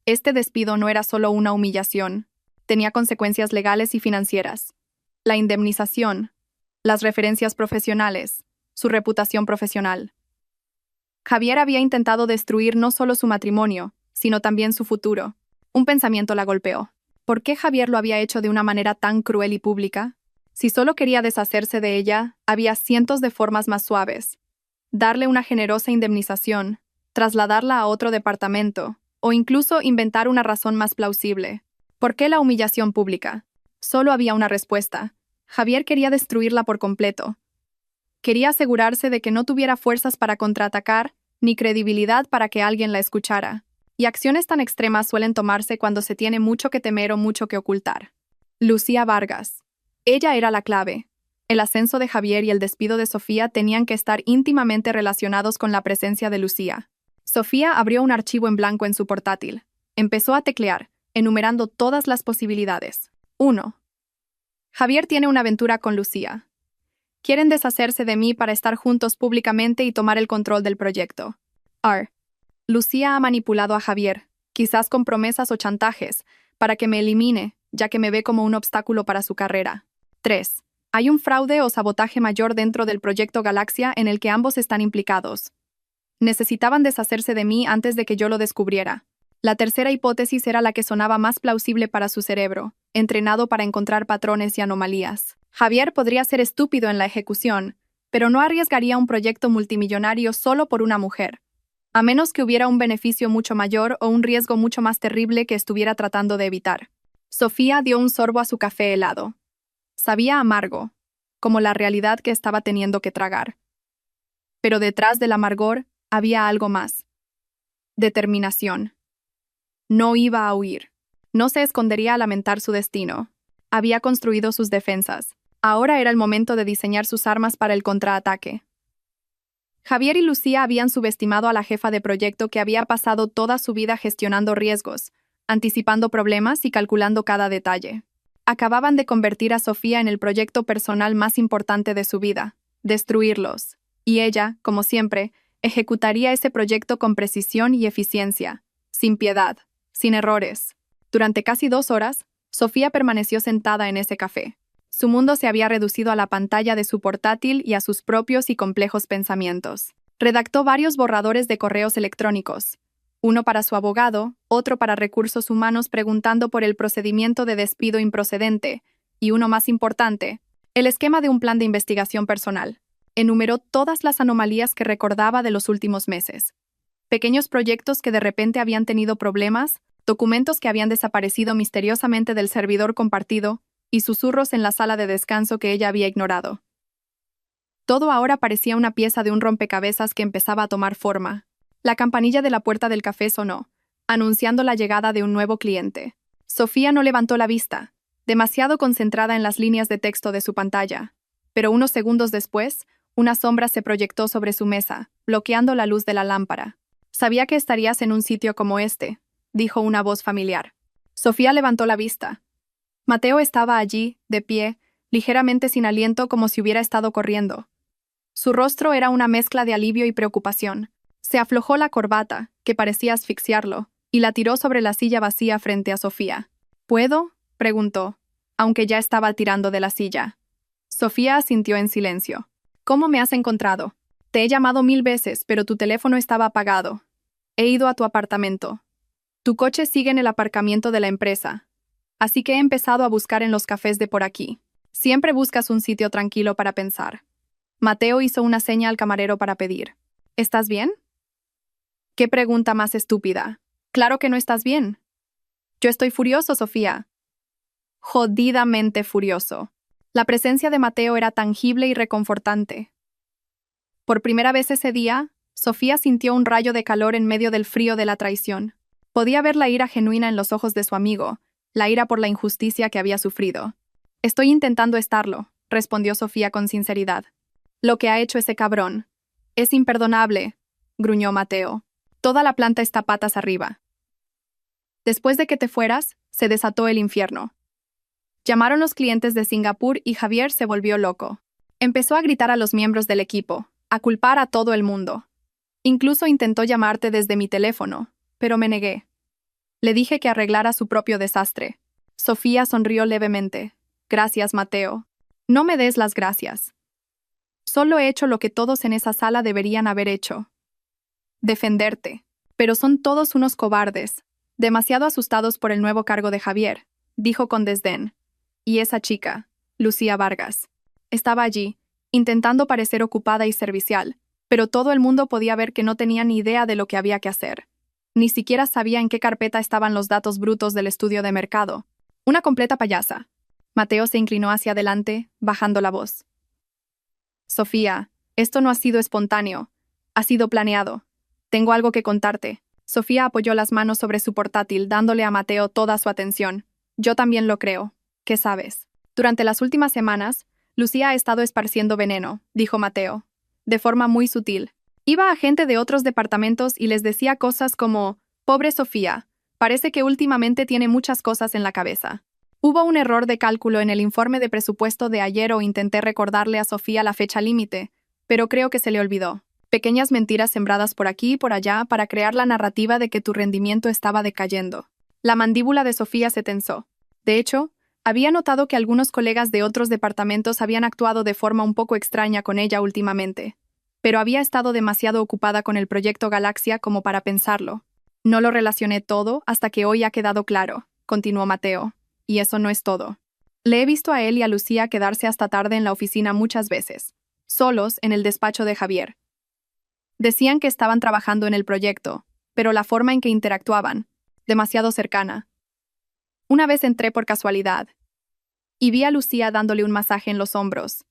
Este despido no era solo una humillación. Tenía consecuencias legales y financieras. La indemnización, las referencias profesionales, su reputación profesional. Javier había intentado destruir no solo su matrimonio, sino también su futuro. Un pensamiento la golpeó. ¿Por qué Javier lo había hecho de una manera tan cruel y pública? Si solo quería deshacerse de ella, había cientos de formas más suaves. Darle una generosa indemnización, trasladarla a otro departamento, o incluso inventar una razón más plausible. ¿Por qué la humillación pública? Solo había una respuesta. Javier quería destruirla por completo. Quería asegurarse de que no tuviera fuerzas para contraatacar, ni credibilidad para que alguien la escuchara. Y acciones tan extremas suelen tomarse cuando se tiene mucho que temer o mucho que ocultar. Lucía Vargas. Ella era la clave. El ascenso de Javier y el despido de Sofía tenían que estar íntimamente relacionados con la presencia de Lucía. Sofía abrió un archivo en blanco en su portátil. Empezó a teclear, enumerando todas las posibilidades. 1. Javier tiene una aventura con Lucía. Quieren deshacerse de mí para estar juntos públicamente y tomar el control del proyecto. R. Lucía ha manipulado a Javier, quizás con promesas o chantajes, para que me elimine, ya que me ve como un obstáculo para su carrera. 3. Hay un fraude o sabotaje mayor dentro del proyecto Galaxia en el que ambos están implicados. Necesitaban deshacerse de mí antes de que yo lo descubriera. La tercera hipótesis era la que sonaba más plausible para su cerebro, entrenado para encontrar patrones y anomalías. Javier podría ser estúpido en la ejecución, pero no arriesgaría un proyecto multimillonario solo por una mujer, a menos que hubiera un beneficio mucho mayor o un riesgo mucho más terrible que estuviera tratando de evitar. Sofía dio un sorbo a su café helado. Sabía amargo, como la realidad que estaba teniendo que tragar. Pero detrás del amargor había algo más. Determinación. No iba a huir. No se escondería a lamentar su destino. Había construido sus defensas. Ahora era el momento de diseñar sus armas para el contraataque. Javier y Lucía habían subestimado a la jefa de proyecto que había pasado toda su vida gestionando riesgos, anticipando problemas y calculando cada detalle. Acababan de convertir a Sofía en el proyecto personal más importante de su vida, destruirlos. Y ella, como siempre, ejecutaría ese proyecto con precisión y eficiencia, sin piedad, sin errores. Durante casi 2 horas, Sofía permaneció sentada en ese café. Su mundo se había reducido a la pantalla de su portátil y a sus propios y complejos pensamientos. Redactó varios borradores de correos electrónicos, uno para su abogado, otro para recursos humanos preguntando por el procedimiento de despido improcedente, y uno más importante, el esquema de un plan de investigación personal. Enumeró todas las anomalías que recordaba de los últimos meses. Pequeños proyectos que de repente habían tenido problemas, documentos que habían desaparecido misteriosamente del servidor compartido, y susurros en la sala de descanso que ella había ignorado. Todo ahora parecía una pieza de un rompecabezas que empezaba a tomar forma. La campanilla de la puerta del café sonó, anunciando la llegada de un nuevo cliente. Sofía no levantó la vista, demasiado concentrada en las líneas de texto de su pantalla, pero unos segundos después, una sombra se proyectó sobre su mesa, bloqueando la luz de la lámpara. «Sabía que estarías en un sitio como este», dijo una voz familiar. Sofía levantó la vista. Mateo estaba allí, de pie, ligeramente sin aliento como si hubiera estado corriendo. Su rostro era una mezcla de alivio y preocupación. Se aflojó la corbata, que parecía asfixiarlo, y la tiró sobre la silla vacía frente a Sofía. «¿Puedo?», preguntó, aunque ya estaba tirando de la silla. Sofía asintió en silencio. «¿Cómo me has encontrado? Te he llamado 1000 veces, pero tu teléfono estaba apagado. He ido a tu apartamento. Tu coche sigue en el aparcamiento de la empresa. Así que he empezado a buscar en los cafés de por aquí. Siempre buscas un sitio tranquilo para pensar». Mateo hizo una seña al camarero para pedir. «¿Estás bien?». «¿Qué pregunta más estúpida? Claro que no estás bien». «Yo estoy furioso, Sofía». Jodidamente furioso. La presencia de Mateo era tangible y reconfortante. Por primera vez ese día, Sofía sintió un rayo de calor en medio del frío de la traición. Podía ver la ira genuina en los ojos de su amigo, la ira por la injusticia que había sufrido. «Estoy intentando estarlo», respondió Sofía con sinceridad. «Lo que ha hecho ese cabrón es imperdonable», gruñó Mateo. «Toda la planta está patas arriba. Después de que te fueras, se desató el infierno. Llamaron los clientes de Singapur y Javier se volvió loco. Empezó a gritar a los miembros del equipo, a culpar a todo el mundo. Incluso intentó llamarte desde mi teléfono, pero me negué. Le dije que arreglara su propio desastre». Sofía sonrió levemente. «Gracias, Mateo. No me des las gracias. Solo he hecho lo que todos en esa sala deberían haber hecho. Defenderte. Pero son todos unos cobardes, demasiado asustados por el nuevo cargo de Javier», dijo con desdén. Y esa chica, Lucía Vargas, estaba allí, intentando parecer ocupada y servicial, pero todo el mundo podía ver que no tenía ni idea de lo que había que hacer. Ni siquiera sabía en qué carpeta estaban los datos brutos del estudio de mercado, Una completa payasa. Mateo se inclinó hacia adelante, bajando la voz. Sofía, esto no ha sido espontáneo. Ha sido planeado. Tengo algo que contarte. Sofía apoyó las manos sobre su portátil, dándole a Mateo toda su atención. Yo también lo creo. ¿Qué sabes? Durante las últimas semanas, Lucía ha estado esparciendo veneno, dijo Mateo, de forma muy sutil. Iba a gente de otros departamentos y les decía cosas como, pobre Sofía, parece que últimamente tiene muchas cosas en la cabeza. Hubo un error de cálculo en el informe de presupuesto de ayer o intenté recordarle a Sofía la fecha límite, pero creo que se le olvidó. Pequeñas mentiras sembradas por aquí y por allá para crear la narrativa de que tu rendimiento estaba decayendo. La mandíbula de Sofía se tensó. De hecho, había notado que algunos colegas de otros departamentos habían actuado de forma un poco extraña con ella últimamente, pero había estado demasiado ocupada con el proyecto Galaxia como para pensarlo. No lo relacioné todo hasta que hoy ha quedado claro, continuó Mateo, y eso no es todo. Le he visto a él y a Lucía quedarse hasta tarde en la oficina muchas veces, solos en el despacho de Javier. Decían que estaban trabajando en el proyecto, pero la forma en que interactuaban, demasiado cercana. Una vez entré por casualidad y vi a Lucía dándole un masaje en los hombros.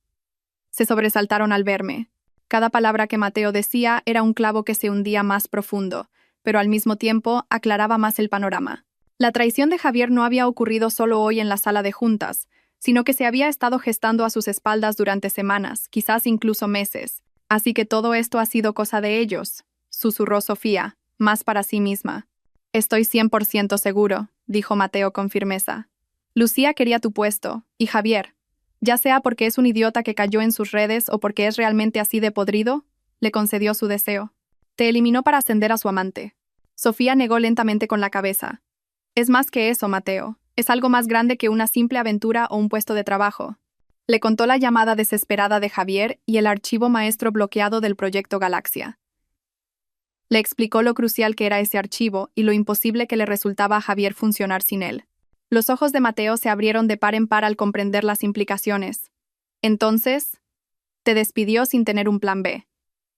Se sobresaltaron al verme. Cada palabra que Mateo decía era un clavo que se hundía más profundo, pero al mismo tiempo aclaraba más el panorama. La traición de Javier no había ocurrido solo hoy en la sala de juntas, sino que se había estado gestando a sus espaldas durante semanas, quizás incluso meses. Así que todo esto ha sido cosa de ellos, susurró Sofía, más para sí misma. Estoy 100% seguro, dijo Mateo con firmeza. Lucía quería tu puesto, y Javier, ya sea porque es un idiota que cayó en sus redes o porque es realmente así de podrido, le concedió su deseo. Te eliminó para ascender a su amante. Sofía negó lentamente con la cabeza. Es más que eso, Mateo. Es algo más grande que una simple aventura o un puesto de trabajo. Le contó la llamada desesperada de Javier y el archivo maestro bloqueado del proyecto Galaxia. Le explicó lo crucial que era ese archivo y lo imposible que le resultaba a Javier funcionar sin él. Los ojos de Mateo se abrieron de par en par al comprender las implicaciones. Entonces, te despidió sin tener un plan B.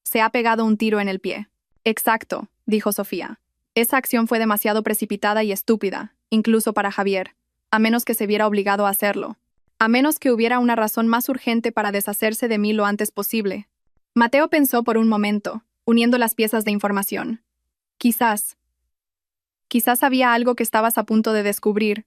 Se ha pegado un tiro en el pie. Exacto, dijo Sofía. Esa acción fue demasiado precipitada y estúpida, incluso para Javier, a menos que se viera obligado a hacerlo. A menos que hubiera una razón más urgente para deshacerse de mí lo antes posible. Mateo pensó por un momento, uniendo las piezas de información. Quizás había algo que estabas a punto de descubrir.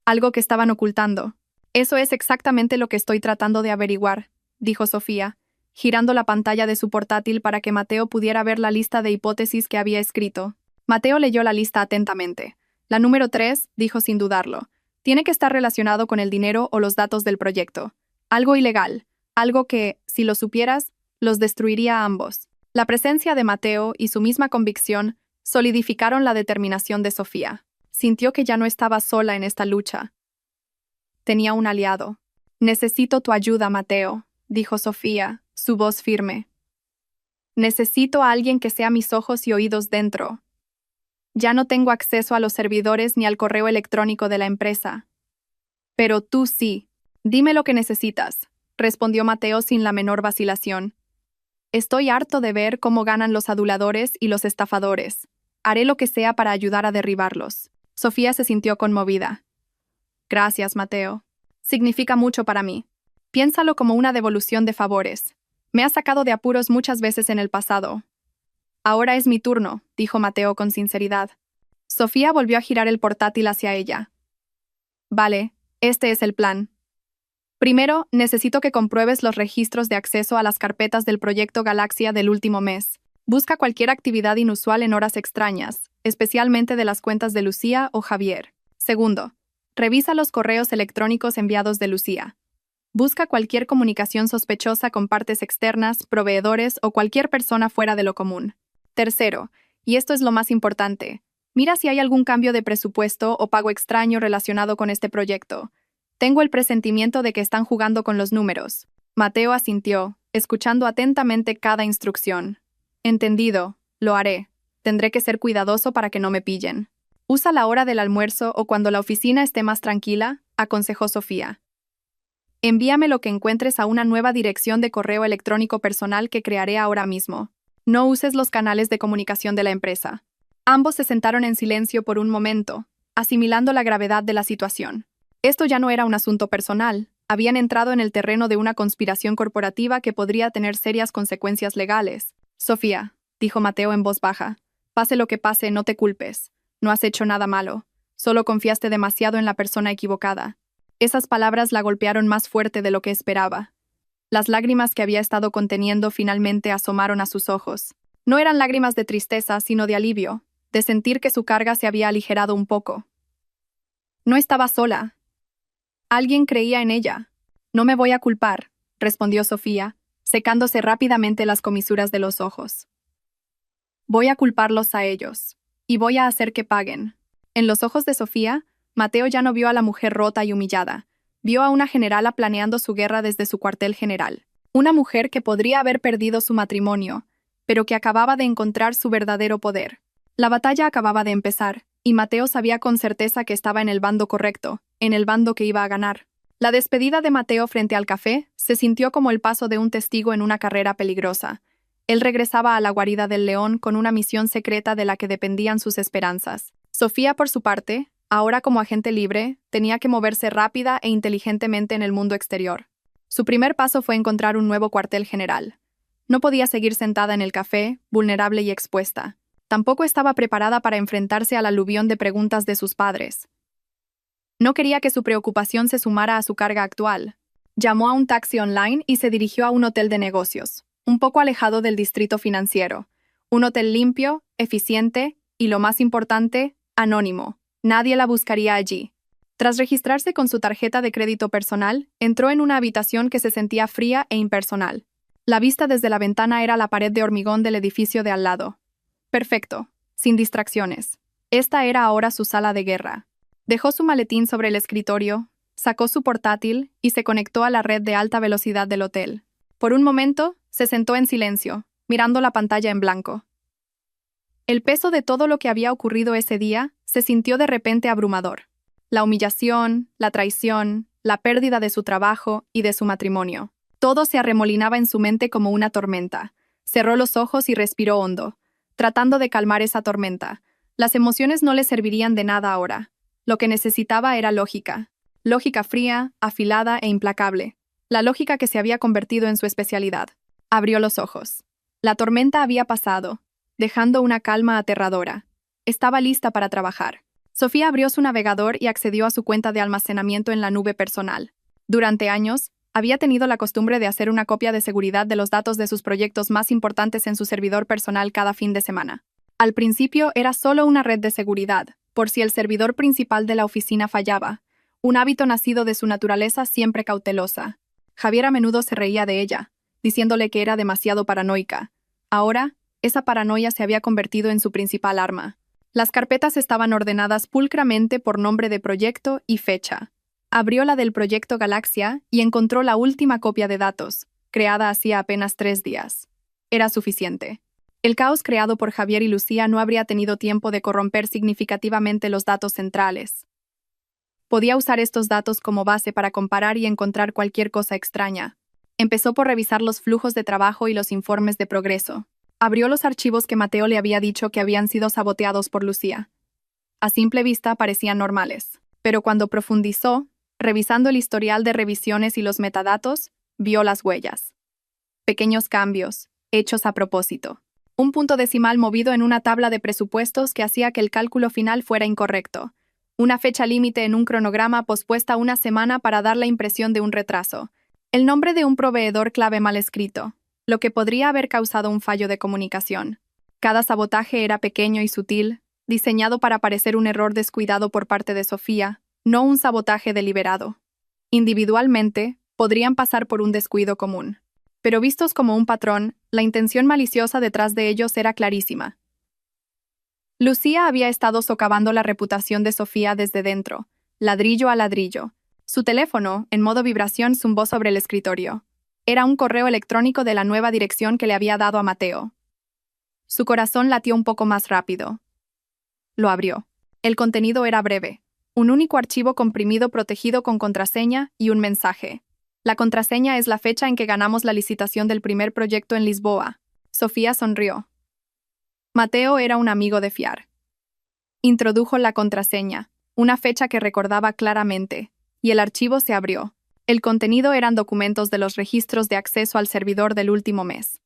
Algo que estaban ocultando. Eso es exactamente lo que estoy tratando de averiguar, dijo Sofía, girando la pantalla de su portátil para que Mateo pudiera ver la lista de hipótesis que había escrito. Mateo leyó la lista atentamente. La número 3, dijo sin dudarlo. Tiene que estar relacionado con el dinero o los datos del proyecto. Algo ilegal. Algo que, si lo supieras, los destruiría a ambos. La presencia de Mateo y su misma convicción solidificaron la determinación de Sofía. Sintió que ya no estaba sola en esta lucha. Tenía un aliado. Necesito tu ayuda, Mateo, dijo Sofía, su voz firme. Necesito a alguien que sea mis ojos y oídos dentro. Ya no tengo acceso a los servidores ni al correo electrónico de la empresa. Pero tú sí. Dime lo que necesitas, respondió Mateo sin la menor vacilación. Estoy harto de ver cómo ganan los aduladores y los estafadores. Haré lo que sea para ayudar a derribarlos. Sofía se sintió conmovida. Gracias, Mateo. Significa mucho para mí. Piénsalo como una devolución de favores. Me has sacado de apuros muchas veces en el pasado. Ahora es mi turno, dijo Mateo con sinceridad. Sofía volvió a girar el portátil hacia ella. Vale, este es el plan. Primero, necesito que compruebes los registros de acceso a las carpetas del proyecto Galaxia del último mes. Busca cualquier actividad inusual en horas extrañas, especialmente de las cuentas de Lucía o Javier. Segundo, revisa los correos electrónicos enviados de Lucía. Busca cualquier comunicación sospechosa con partes externas, proveedores o cualquier persona fuera de lo común. Tercero, y esto es lo más importante, mira si hay algún cambio de presupuesto o pago extraño relacionado con este proyecto. Tengo el presentimiento de que están jugando con los números. Mateo asintió, escuchando atentamente cada instrucción. Entendido, lo haré. Tendré que ser cuidadoso para que no me pillen. Usa la hora del almuerzo o cuando la oficina esté más tranquila, aconsejó Sofía. Envíame lo que encuentres a una nueva dirección de correo electrónico personal que crearé ahora mismo. No uses los canales de comunicación de la empresa. Ambos se sentaron en silencio por un momento, asimilando la gravedad de la situación. Esto ya no era un asunto personal. Habían entrado en el terreno de una conspiración corporativa que podría tener serias consecuencias legales. Sofía, dijo Mateo en voz baja, pase lo que pase, no te culpes. No has hecho nada malo. Solo confiaste demasiado en la persona equivocada. Esas palabras la golpearon más fuerte de lo que esperaba. Las lágrimas que había estado conteniendo finalmente asomaron a sus ojos. No eran lágrimas de tristeza, sino de alivio, de sentir que su carga se había aligerado un poco. No estaba sola. Alguien creía en ella. No me voy a culpar, respondió Sofía, secándose rápidamente las comisuras de los ojos. Voy a culparlos a ellos. Y voy a hacer que paguen. En los ojos de Sofía, Mateo ya no vio a la mujer rota y humillada. Vio a una generala planeando su guerra desde su cuartel general. Una mujer que podría haber perdido su matrimonio, pero que acababa de encontrar su verdadero poder. La batalla acababa de empezar, y Mateo sabía con certeza que estaba en el bando correcto, en el bando que iba a ganar. La despedida de Mateo frente al café se sintió como el paso de un testigo en una carrera peligrosa. Él regresaba a la guarida del león con una misión secreta de la que dependían sus esperanzas. Sofía, por su parte, ahora como agente libre, tenía que moverse rápida e inteligentemente en el mundo exterior. Su primer paso fue encontrar un nuevo cuartel general. No podía seguir sentada en el café, vulnerable y expuesta. Tampoco estaba preparada para enfrentarse al aluvión de preguntas de sus padres. No quería que su preocupación se sumara a su carga actual. Llamó a un taxi online y se dirigió a un hotel de negocios, un poco alejado del distrito financiero. Un hotel limpio, eficiente y, lo más importante, anónimo. Nadie la buscaría allí. Tras registrarse con su tarjeta de crédito personal, entró en una habitación que se sentía fría e impersonal. La vista desde la ventana era la pared de hormigón del edificio de al lado. Perfecto, sin distracciones. Esta era ahora su sala de guerra. Dejó su maletín sobre el escritorio, sacó su portátil y se conectó a la red de alta velocidad del hotel. Por un momento, se sentó en silencio, mirando la pantalla en blanco. El peso de todo lo que había ocurrido ese día se sintió de repente abrumador. La humillación, la traición, la pérdida de su trabajo y de su matrimonio. Todo se arremolinaba en su mente como una tormenta. Cerró los ojos y respiró hondo, tratando de calmar esa tormenta. Las emociones no le servirían de nada ahora. Lo que necesitaba era lógica. Lógica fría, afilada e implacable. La lógica que se había convertido en su especialidad. Abrió los ojos. La tormenta había pasado, dejando una calma aterradora. Estaba lista para trabajar. Sofía abrió su navegador y accedió a su cuenta de almacenamiento en la nube personal. Durante años, había tenido la costumbre de hacer una copia de seguridad de los datos de sus proyectos más importantes en su servidor personal cada fin de semana. Al principio era solo una red de seguridad, por si el servidor principal de la oficina fallaba, un hábito nacido de su naturaleza siempre cautelosa. Javier a menudo se reía de ella, diciéndole que era demasiado paranoica. Ahora, esa paranoia se había convertido en su principal arma. Las carpetas estaban ordenadas pulcramente por nombre de proyecto y fecha. Abrió la del proyecto Galaxia y encontró la última copia de datos, creada hacía apenas 3 días. Era suficiente. El caos creado por Javier y Lucía no habría tenido tiempo de corromper significativamente los datos centrales. Podía usar estos datos como base para comparar y encontrar cualquier cosa extraña. Empezó por revisar los flujos de trabajo y los informes de progreso. Abrió los archivos que Mateo le había dicho que habían sido saboteados por Lucía. A simple vista parecían normales, pero cuando profundizó, revisando el historial de revisiones y los metadatos, vio las huellas. Pequeños cambios, hechos a propósito. Un punto decimal movido en una tabla de presupuestos que hacía que el cálculo final fuera incorrecto. Una fecha límite en un cronograma pospuesta una semana para dar la impresión de un retraso. El nombre de un proveedor clave mal escrito, lo que podría haber causado un fallo de comunicación. Cada sabotaje era pequeño y sutil, diseñado para parecer un error descuidado por parte de Sofía, no un sabotaje deliberado. Individualmente, podrían pasar por un descuido común. Pero vistos como un patrón, la intención maliciosa detrás de ellos era clarísima. Lucía había estado socavando la reputación de Sofía desde dentro, ladrillo a ladrillo. Su teléfono, en modo vibración, zumbó sobre el escritorio. Era un correo electrónico de la nueva dirección que le había dado a Mateo. Su corazón latió un poco más rápido. Lo abrió. El contenido era breve. Un único archivo comprimido protegido con contraseña y un mensaje. La contraseña es la fecha en que ganamos la licitación del primer proyecto en Lisboa. Sofía sonrió. Mateo era un amigo de fiar. Introdujo la contraseña, una fecha que recordaba claramente, y el archivo se abrió. El contenido eran documentos de los registros de acceso al servidor del último mes.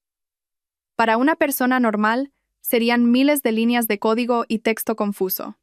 Para una persona normal, serían miles de líneas de código y texto confuso.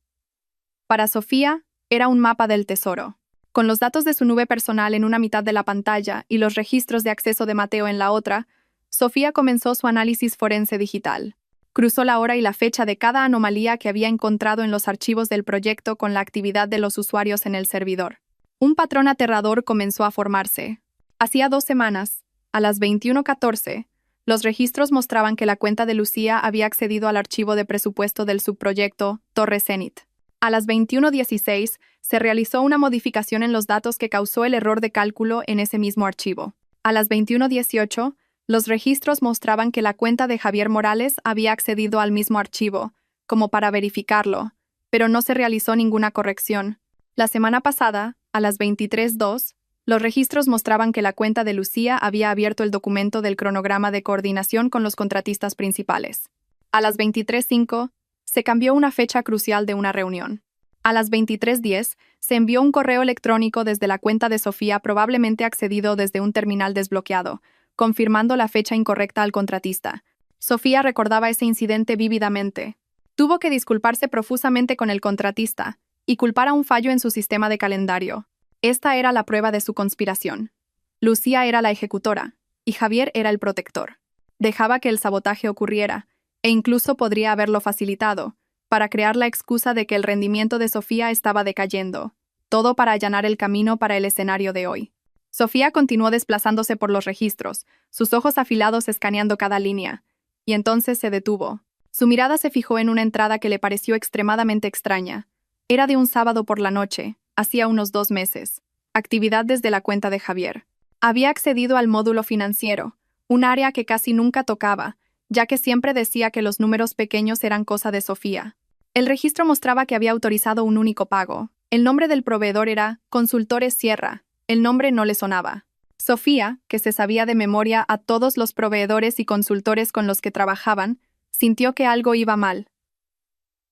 Para Sofía, era un mapa del tesoro. Con los datos de su nube personal en una mitad de la pantalla y los registros de acceso de Mateo en la otra, Sofía comenzó su análisis forense digital. Cruzó la hora y la fecha de cada anomalía que había encontrado en los archivos del proyecto con la actividad de los usuarios en el servidor. Un patrón aterrador comenzó a formarse. Hacía 2 semanas, a las 21:14, los registros mostraban que la cuenta de Lucía había accedido al archivo de presupuesto del subproyecto Torre Zenit. A las 21:16, se realizó una modificación en los datos que causó el error de cálculo en ese mismo archivo. A las 21:18, los registros mostraban que la cuenta de Javier Morales había accedido al mismo archivo, como para verificarlo, pero no se realizó ninguna corrección. La semana pasada, a las 23:02, los registros mostraban que la cuenta de Lucía había abierto el documento del cronograma de coordinación con los contratistas principales. A las 23:05, se cambió una fecha crucial de una reunión. A las 23:10, se envió un correo electrónico desde la cuenta de Sofía probablemente accedido desde un terminal desbloqueado, confirmando la fecha incorrecta al contratista. Sofía recordaba ese incidente vívidamente. Tuvo que disculparse profusamente con el contratista y culpar a un fallo en su sistema de calendario. Esta era la prueba de su conspiración. Lucía era la ejecutora, y Javier era el protector. Dejaba que el sabotaje ocurriera, e incluso podría haberlo facilitado, para crear la excusa de que el rendimiento de Sofía estaba decayendo, todo para allanar el camino para el escenario de hoy. Sofía continuó desplazándose por los registros, sus ojos afilados escaneando cada línea, y entonces se detuvo. Su mirada se fijó en una entrada que le pareció extremadamente extraña. Era de un sábado por la noche, hacía unos 2 meses. Actividad desde la cuenta de Javier. Había accedido al módulo financiero, un área que casi nunca tocaba, ya que siempre decía que los números pequeños eran cosa de Sofía. El registro mostraba que había autorizado un único pago. El nombre del proveedor era Consultores Sierra. El nombre no le sonaba. Sofía, que se sabía de memoria a todos los proveedores y consultores con los que trabajaban, sintió que algo iba mal.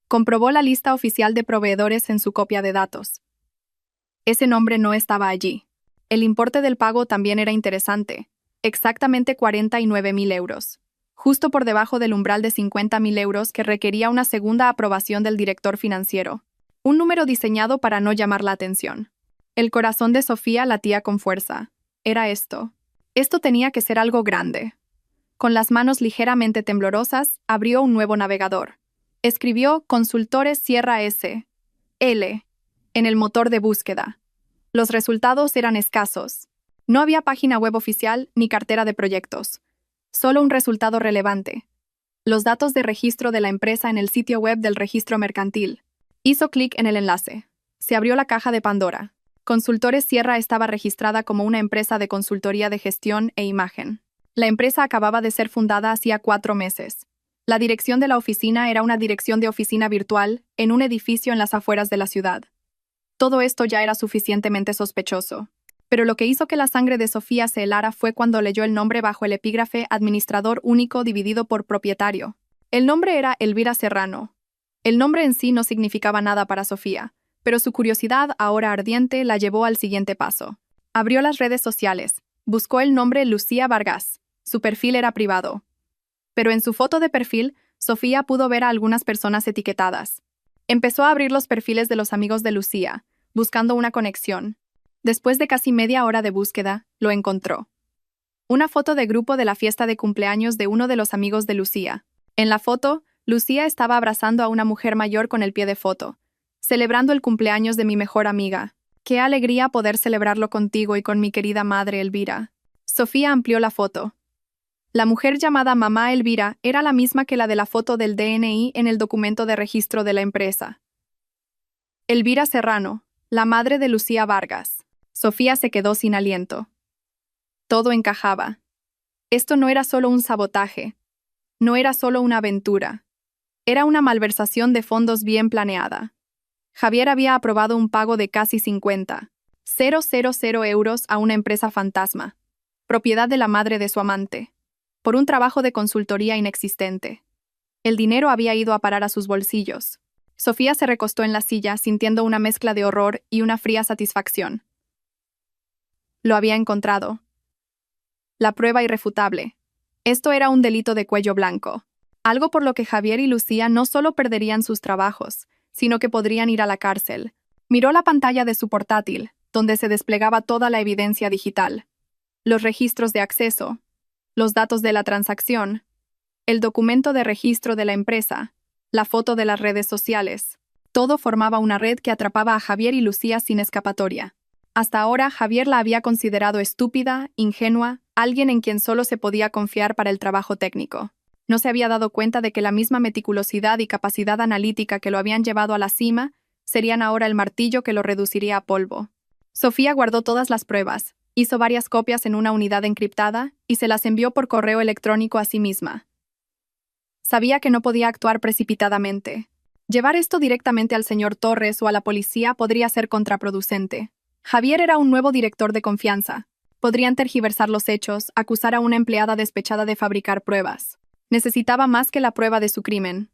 Comprobó la lista oficial de proveedores en su copia de datos. Ese nombre no estaba allí. El importe del pago también era interesante, exactamente 49.000 euros, justo por debajo del umbral de 50.000 euros que requería una segunda aprobación del director financiero. Un número diseñado para no llamar la atención. El corazón de Sofía latía con fuerza. Era esto. Esto tenía que ser algo grande. Con las manos ligeramente temblorosas, abrió un nuevo navegador. Escribió Consultores Sierra S. L. en el motor de búsqueda. Los resultados eran escasos. No había página web oficial ni cartera de proyectos. Solo un resultado relevante. Los datos de registro de la empresa en el sitio web del registro mercantil. Hizo clic en el enlace. Se abrió la caja de Pandora. Consultores Sierra estaba registrada como una empresa de consultoría de gestión e imagen. La empresa acababa de ser fundada hacía 4 meses. La dirección de la oficina era una dirección de oficina virtual en un edificio en las afueras de la ciudad. Todo esto ya era suficientemente sospechoso. Pero lo que hizo que la sangre de Sofía se helara fue cuando leyó el nombre bajo el epígrafe Administrador único dividido por propietario. El nombre era Elvira Serrano. El nombre en sí no significaba nada para Sofía, pero su curiosidad, ahora ardiente, la llevó al siguiente paso. Abrió las redes sociales. Buscó el nombre Lucía Vargas. Su perfil era privado. Pero en su foto de perfil, Sofía pudo ver a algunas personas etiquetadas. Empezó a abrir los perfiles de los amigos de Lucía, buscando una conexión. Después de casi media hora de búsqueda, lo encontró. Una foto de grupo de la fiesta de cumpleaños de uno de los amigos de Lucía. En la foto, Lucía estaba abrazando a una mujer mayor con el pie de foto, celebrando el cumpleaños de mi mejor amiga. Qué alegría poder celebrarlo contigo y con mi querida madre Elvira. Sofía amplió la foto. La mujer llamada Mamá Elvira era la misma que la de la foto del DNI en el documento de registro de la empresa. Elvira Serrano, la madre de Lucía Vargas. Sofía se quedó sin aliento. Todo encajaba. Esto no era solo un sabotaje. No era solo una aventura. Era una malversación de fondos bien planeada. Javier había aprobado un pago de casi 50.000 euros a una empresa fantasma, propiedad de la madre de su amante, por un trabajo de consultoría inexistente. El dinero había ido a parar a sus bolsillos. Sofía se recostó en la silla, sintiendo una mezcla de horror y una fría satisfacción. Lo había encontrado. La prueba irrefutable. Esto era un delito de cuello blanco. Algo por lo que Javier y Lucía no solo perderían sus trabajos, sino que podrían ir a la cárcel. Miró la pantalla de su portátil, donde se desplegaba toda la evidencia digital. Los registros de acceso, los datos de la transacción, el documento de registro de la empresa, la foto de las redes sociales. Todo formaba una red que atrapaba a Javier y Lucía sin escapatoria. Hasta ahora, Javier la había considerado estúpida, ingenua, alguien en quien solo se podía confiar para el trabajo técnico. No se había dado cuenta de que la misma meticulosidad y capacidad analítica que lo habían llevado a la cima serían ahora el martillo que lo reduciría a polvo. Sofía guardó todas las pruebas, hizo varias copias en una unidad encriptada y se las envió por correo electrónico a sí misma. Sabía que no podía actuar precipitadamente. Llevar esto directamente al señor Torres o a la policía podría ser contraproducente. Javier era un nuevo director de confianza. Podrían tergiversar los hechos, acusar a una empleada despechada de fabricar pruebas. Necesitaba más que la prueba de su crimen.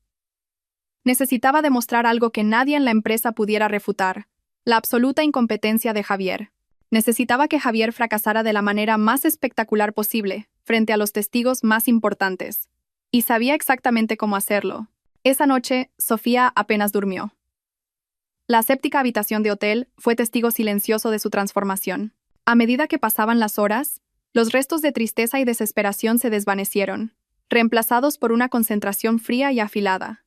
Necesitaba demostrar algo que nadie en la empresa pudiera refutar: la absoluta incompetencia de Javier. Necesitaba que Javier fracasara de la manera más espectacular posible, frente a los testigos más importantes. Y sabía exactamente cómo hacerlo. Esa noche, Sofía apenas durmió. La aséptica habitación de hotel fue testigo silencioso de su transformación. A medida que pasaban las horas, los restos de tristeza y desesperación se desvanecieron, reemplazados por una concentración fría y afilada.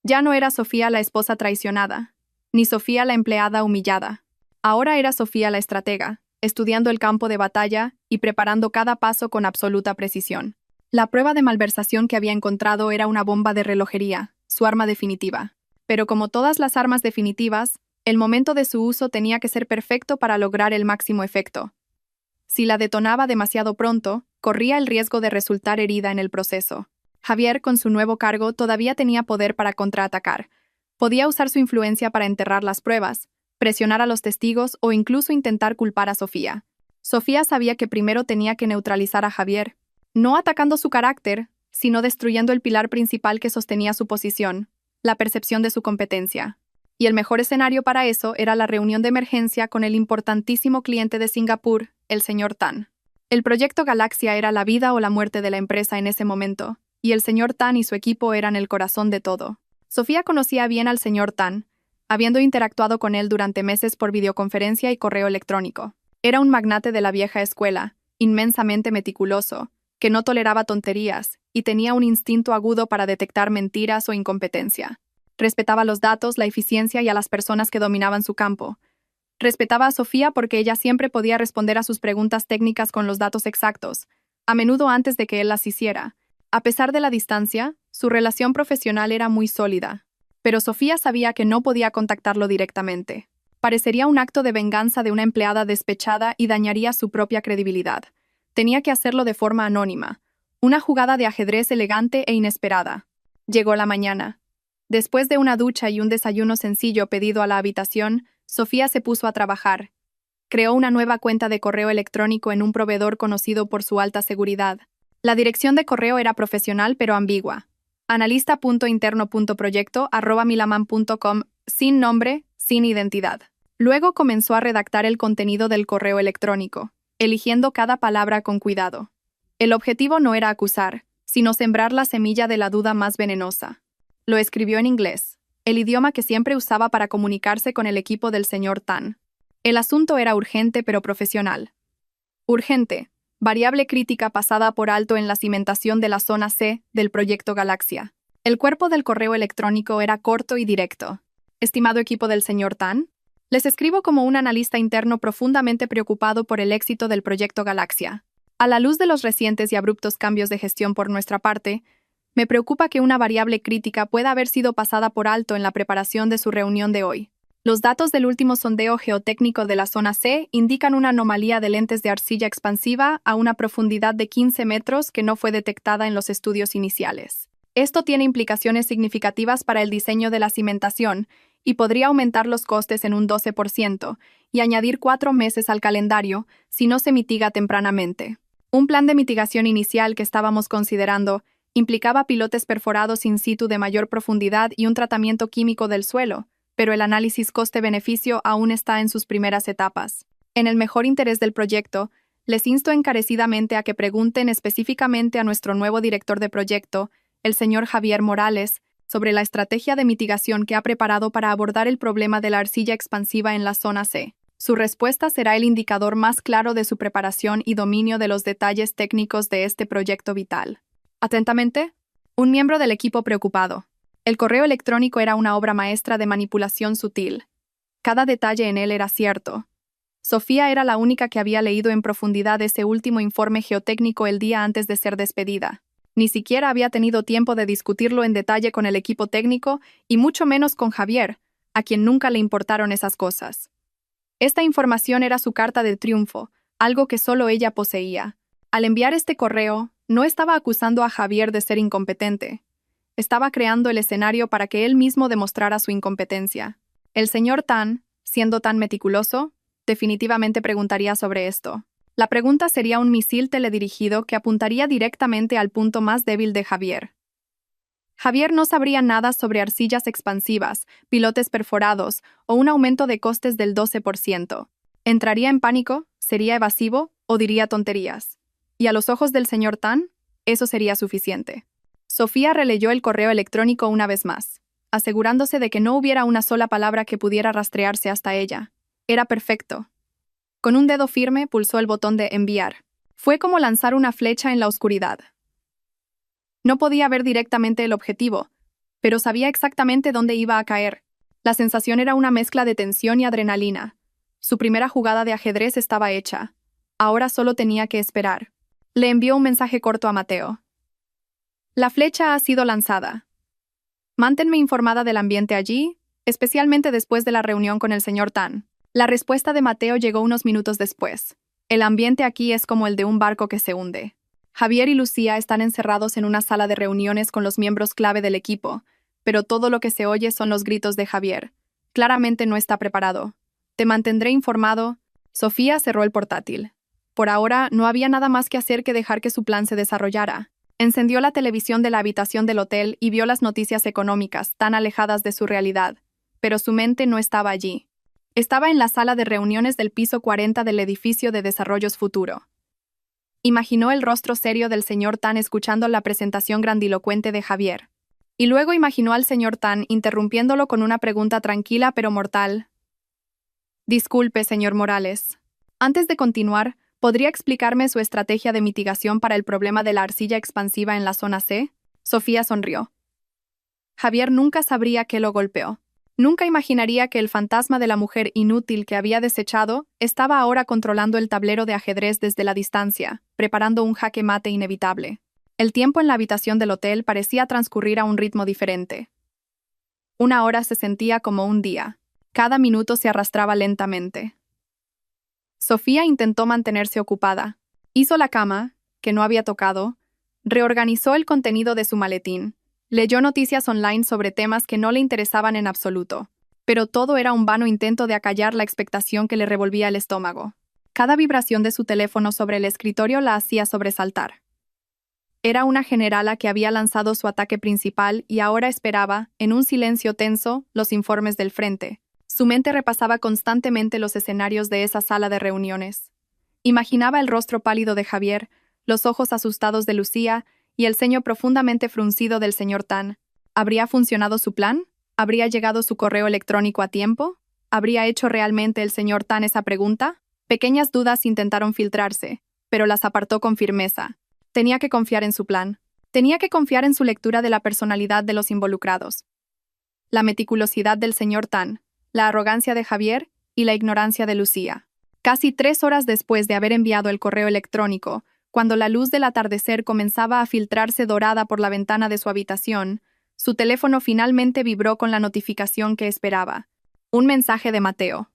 Ya no era Sofía la esposa traicionada, ni Sofía la empleada humillada. Ahora era Sofía la estratega, estudiando el campo de batalla y preparando cada paso con absoluta precisión. La prueba de malversación que había encontrado era una bomba de relojería, su arma definitiva. Pero como todas las armas definitivas, el momento de su uso tenía que ser perfecto para lograr el máximo efecto. Si la detonaba demasiado pronto, corría el riesgo de resultar herida en el proceso. Javier, con su nuevo cargo, todavía tenía poder para contraatacar. Podía usar su influencia para enterrar las pruebas, presionar a los testigos o incluso intentar culpar a Sofía. Sofía sabía que primero tenía que neutralizar a Javier, no atacando su carácter, sino destruyendo el pilar principal que sostenía su posición, la percepción de su competencia. Y el mejor escenario para eso era la reunión de emergencia con el importantísimo cliente de Singapur, el señor Tan. El proyecto Galaxia era la vida o la muerte de la empresa en ese momento, y el señor Tan y su equipo eran el corazón de todo. Sofía conocía bien al señor Tan, habiendo interactuado con él durante meses por videoconferencia y correo electrónico. Era un magnate de la vieja escuela, inmensamente meticuloso, que no toleraba tonterías y tenía un instinto agudo para detectar mentiras o incompetencia. Respetaba los datos, la eficiencia y a las personas que dominaban su campo. Respetaba a Sofía porque ella siempre podía responder a sus preguntas técnicas con los datos exactos, a menudo antes de que él las hiciera. A pesar de la distancia, su relación profesional era muy sólida. Pero Sofía sabía que no podía contactarlo directamente. Parecería un acto de venganza de una empleada despechada y dañaría su propia credibilidad. Tenía que hacerlo de forma anónima. Una jugada de ajedrez elegante e inesperada. Llegó la mañana. Después de una ducha y un desayuno sencillo pedido a la habitación, Sofía se puso a trabajar. Creó una nueva cuenta de correo electrónico en un proveedor conocido por su alta seguridad. La dirección de correo era profesional pero ambigua. analista.interno.proyecto@milaman.com, sin nombre, sin identidad. Luego comenzó a redactar el contenido del correo electrónico, eligiendo cada palabra con cuidado. El objetivo no era acusar, sino sembrar la semilla de la duda más venenosa. Lo escribió en inglés, el idioma que siempre usaba para comunicarse con el equipo del señor Tan. El asunto era urgente pero profesional. Urgente, variable crítica pasada por alto en la cimentación de la zona C del proyecto Galaxia. El cuerpo del correo electrónico era corto y directo. Estimado equipo del señor Tan, les escribo como un analista interno profundamente preocupado por el éxito del proyecto Galaxia. A la luz de los recientes y abruptos cambios de gestión por nuestra parte, me preocupa que una variable crítica pueda haber sido pasada por alto en la preparación de su reunión de hoy. Los datos del último sondeo geotécnico de la zona C indican una anomalía de lentes de arcilla expansiva a una profundidad de 15 metros que no fue detectada en los estudios iniciales. Esto tiene implicaciones significativas para el diseño de la cimentación y podría aumentar los costes en un 12% y añadir 4 meses al calendario si no se mitiga tempranamente. Un plan de mitigación inicial que estábamos considerando Implicaba pilotes perforados in situ de mayor profundidad y un tratamiento químico del suelo, pero el análisis coste-beneficio aún está en sus primeras etapas. En el mejor interés del proyecto, les insto encarecidamente a que pregunten específicamente a nuestro nuevo director de proyecto, el señor Javier Morales, sobre la estrategia de mitigación que ha preparado para abordar el problema de la arcilla expansiva en la zona C. Su respuesta será el indicador más claro de su preparación y dominio de los detalles técnicos de este proyecto vital. Atentamente, un miembro del equipo preocupado. El correo electrónico era una obra maestra de manipulación sutil. Cada detalle en él era cierto. Sofía era la única que había leído en profundidad ese último informe geotécnico el día antes de ser despedida. Ni siquiera había tenido tiempo de discutirlo en detalle con el equipo técnico y mucho menos con Javier, a quien nunca le importaron esas cosas. Esta información era su carta de triunfo, algo que solo ella poseía. Al enviar este correo, no estaba acusando a Javier de ser incompetente. Estaba creando el escenario para que él mismo demostrara su incompetencia. El señor Tan, siendo tan meticuloso, definitivamente preguntaría sobre esto. La pregunta sería un misil teledirigido que apuntaría directamente al punto más débil de Javier. Javier no sabría nada sobre arcillas expansivas, pilotes perforados o un aumento de costes del 12%. ¿Entraría en pánico? ¿Sería evasivo? ¿O diría tonterías? Y a los ojos del señor Tan, eso sería suficiente. Sofía releyó el correo electrónico una vez más, asegurándose de que no hubiera una sola palabra que pudiera rastrearse hasta ella. Era perfecto. Con un dedo firme pulsó el botón de enviar. Fue como lanzar una flecha en la oscuridad. No podía ver directamente el objetivo, pero sabía exactamente dónde iba a caer. La sensación era una mezcla de tensión y adrenalina. Su primera jugada de ajedrez estaba hecha. Ahora solo tenía que esperar. Le envió un mensaje corto a Mateo. La flecha ha sido lanzada. Manténme informada del ambiente allí, especialmente después de la reunión con el señor Tan. La respuesta de Mateo llegó unos minutos después. El ambiente aquí es como el de un barco que se hunde. Javier y Lucía están encerrados en una sala de reuniones con los miembros clave del equipo, pero todo lo que se oye son los gritos de Javier. Claramente no está preparado. Te mantendré informado. Sofía cerró el portátil. Por ahora, no había nada más que hacer que dejar que su plan se desarrollara. Encendió la televisión de la habitación del hotel y vio las noticias económicas, tan alejadas de su realidad. Pero su mente no estaba allí. Estaba en la sala de reuniones del piso 40 del edificio de Desarrollos Futuro. Imaginó el rostro serio del señor Tan escuchando la presentación grandilocuente de Javier. Y luego imaginó al señor Tan interrumpiéndolo con una pregunta tranquila pero mortal. Disculpe, señor Morales. Antes de continuar, ¿podría explicarme su estrategia de mitigación para el problema de la arcilla expansiva en la zona C? Sofía sonrió. Javier nunca sabría qué lo golpeó. Nunca imaginaría que el fantasma de la mujer inútil que había desechado estaba ahora controlando el tablero de ajedrez desde la distancia, preparando un jaque mate inevitable. El tiempo en la habitación del hotel parecía transcurrir a un ritmo diferente. Una hora se sentía como un día. Cada minuto se arrastraba lentamente. Sofía intentó mantenerse ocupada. Hizo la cama, que no había tocado, reorganizó el contenido de su maletín, leyó noticias online sobre temas que no le interesaban en absoluto, pero todo era un vano intento de acallar la expectación que le revolvía el estómago. Cada vibración de su teléfono sobre el escritorio la hacía sobresaltar. Era una generala que había lanzado su ataque principal y ahora esperaba, en un silencio tenso, los informes del frente. Su mente repasaba constantemente los escenarios de esa sala de reuniones. Imaginaba el rostro pálido de Javier, los ojos asustados de Lucía y el ceño profundamente fruncido del señor Tan. ¿Habría funcionado su plan? ¿Habría llegado su correo electrónico a tiempo? ¿Habría hecho realmente el señor Tan esa pregunta? Pequeñas dudas intentaron filtrarse, pero las apartó con firmeza. Tenía que confiar en su plan. Tenía que confiar en su lectura de la personalidad de los involucrados. La meticulosidad del señor Tan, la arrogancia de Javier y la ignorancia de Lucía. Casi 3 horas después de haber enviado el correo electrónico, cuando la luz del atardecer comenzaba a filtrarse dorada por la ventana de su habitación, su teléfono finalmente vibró con la notificación que esperaba. Un mensaje de Mateo.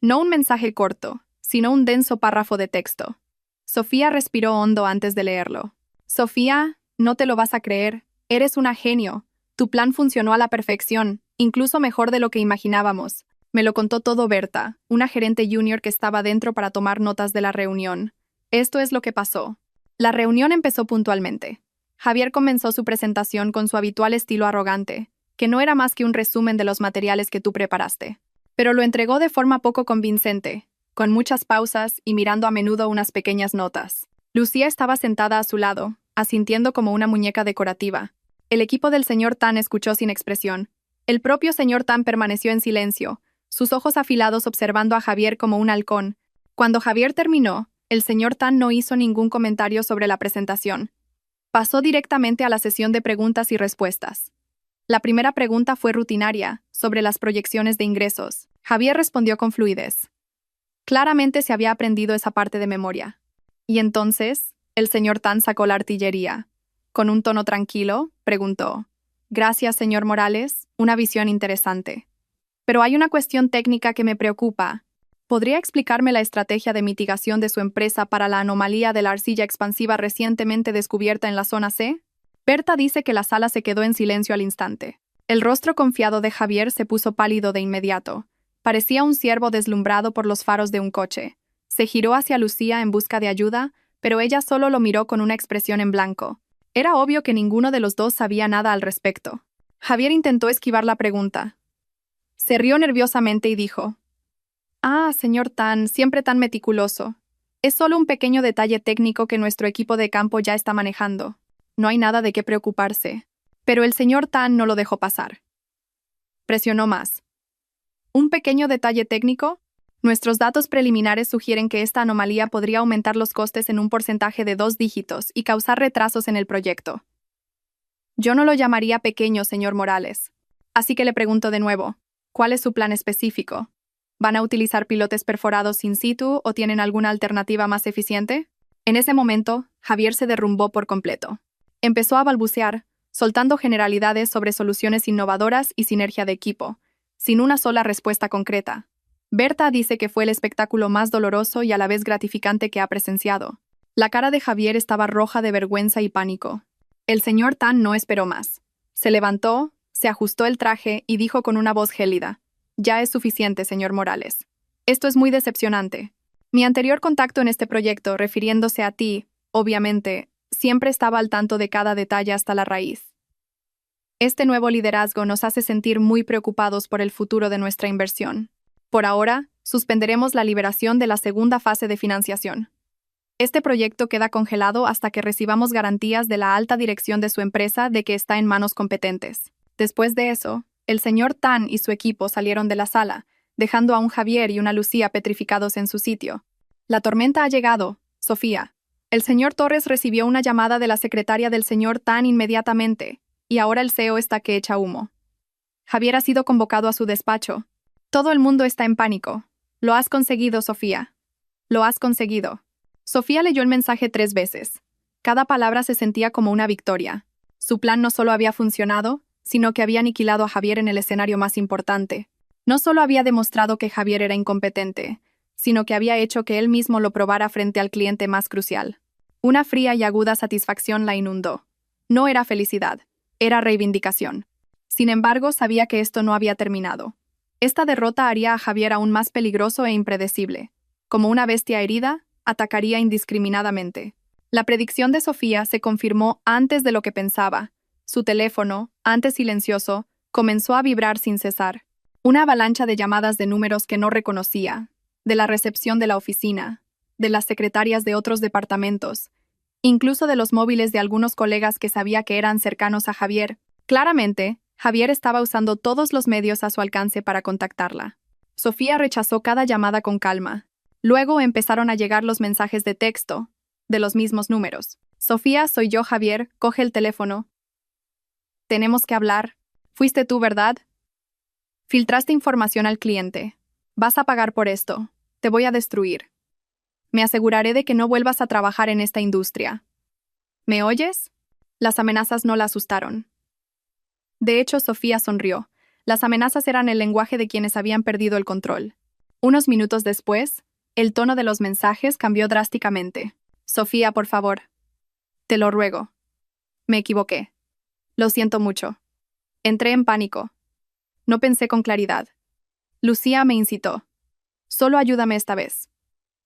No un mensaje corto, sino un denso párrafo de texto. Sofía respiró hondo antes de leerlo. Sofía, no te lo vas a creer. Eres una genio. Tu plan funcionó a la perfección, incluso mejor de lo que imaginábamos. Me lo contó todo Berta, una gerente junior que estaba dentro para tomar notas de la reunión. Esto es lo que pasó. La reunión empezó puntualmente. Javier comenzó su presentación con su habitual estilo arrogante, que no era más que un resumen de los materiales que tú preparaste. Pero lo entregó de forma poco convincente, con muchas pausas y mirando a menudo unas pequeñas notas. Lucía estaba sentada a su lado, asintiendo como una muñeca decorativa. El equipo del señor Tan escuchó sin expresión. El propio señor Tan permaneció en silencio, sus ojos afilados observando a Javier como un halcón. Cuando Javier terminó, el señor Tan no hizo ningún comentario sobre la presentación. Pasó directamente a la sesión de preguntas y respuestas. La primera pregunta fue rutinaria, sobre las proyecciones de ingresos. Javier respondió con fluidez. Claramente se había aprendido esa parte de memoria. Y entonces, el señor Tan sacó la artillería. Con un tono tranquilo, preguntó: «Gracias, señor Morales, una visión interesante. Pero hay una cuestión técnica que me preocupa. ¿Podría explicarme la estrategia de mitigación de su empresa para la anomalía de la arcilla expansiva recientemente descubierta en la zona C?» Berta dice que la sala se quedó en silencio al instante. El rostro confiado de Javier se puso pálido de inmediato. Parecía un ciervo deslumbrado por los faros de un coche. Se giró hacia Lucía en busca de ayuda, pero ella solo lo miró con una expresión en blanco. Era obvio que ninguno de los dos sabía nada al respecto. Javier intentó esquivar la pregunta. Se rió nerviosamente y dijo: «Ah, señor Tan, siempre tan meticuloso. Es solo un pequeño detalle técnico que nuestro equipo de campo ya está manejando. No hay nada de qué preocuparse». Pero el señor Tan no lo dejó pasar. Presionó más. ¿Un pequeño detalle técnico? Nuestros datos preliminares sugieren que esta anomalía podría aumentar los costes en un porcentaje de 2 dígitos y causar retrasos en el proyecto. Yo no lo llamaría pequeño, señor Morales. Así que le pregunto de nuevo, ¿cuál es su plan específico? ¿Van a utilizar pilotes perforados in situ o tienen alguna alternativa más eficiente? En ese momento, Javier se derrumbó por completo. Empezó a balbucear, soltando generalidades sobre soluciones innovadoras y sinergia de equipo, sin una sola respuesta concreta. Berta dice que fue el espectáculo más doloroso y a la vez gratificante que ha presenciado. La cara de Javier estaba roja de vergüenza y pánico. El señor Tan no esperó más. Se levantó, se ajustó el traje y dijo con una voz gélida: «Ya es suficiente, señor Morales. Esto es muy decepcionante. Mi anterior contacto en este proyecto, refiriéndose a ti, obviamente, siempre estaba al tanto de cada detalle hasta la raíz. Este nuevo liderazgo nos hace sentir muy preocupados por el futuro de nuestra inversión. Por ahora, suspenderemos la liberación de la segunda fase de financiación. Este proyecto queda congelado hasta que recibamos garantías de la alta dirección de su empresa de que está en manos competentes». Después de eso, el señor Tan y su equipo salieron de la sala, dejando a un Javier y una Lucía petrificados en su sitio. «La tormenta ha llegado, Sofía». El señor Torres recibió una llamada de la secretaria del señor Tan inmediatamente, y ahora el CEO está que echa humo. Javier ha sido convocado a su despacho. Todo el mundo está en pánico. «Lo has conseguido, Sofía. Lo has conseguido». Sofía leyó el mensaje 3 veces. Cada palabra se sentía como una victoria. Su plan no solo había funcionado, sino que había aniquilado a Javier en el escenario más importante. No solo había demostrado que Javier era incompetente, sino que había hecho que él mismo lo probara frente al cliente más crucial. Una fría y aguda satisfacción la inundó. No era felicidad, era reivindicación. Sin embargo, sabía que esto no había terminado. Esta derrota haría a Javier aún más peligroso e impredecible. Como una bestia herida, atacaría indiscriminadamente. La predicción de Sofía se confirmó antes de lo que pensaba. Su teléfono, antes silencioso, comenzó a vibrar sin cesar. Una avalancha de llamadas de números que no reconocía, de la recepción de la oficina, de las secretarias de otros departamentos, incluso de los móviles de algunos colegas que sabía que eran cercanos a Javier. Claramente, Javier estaba usando todos los medios a su alcance para contactarla. Sofía rechazó cada llamada con calma. Luego empezaron a llegar los mensajes de texto, de los mismos números. «Sofía, soy yo, Javier, coge el teléfono. Tenemos que hablar. Fuiste tú, ¿verdad? Filtraste información al cliente. Vas a pagar por esto. Te voy a destruir. Me aseguraré de que no vuelvas a trabajar en esta industria. ¿Me oyes?» Las amenazas no la asustaron. De hecho, Sofía sonrió. Las amenazas eran el lenguaje de quienes habían perdido el control. Unos minutos después, el tono de los mensajes cambió drásticamente. «Sofía, por favor. Te lo ruego. Me equivoqué. Lo siento mucho. Entré en pánico. No pensé con claridad. Lucía me incitó. Solo ayúdame esta vez.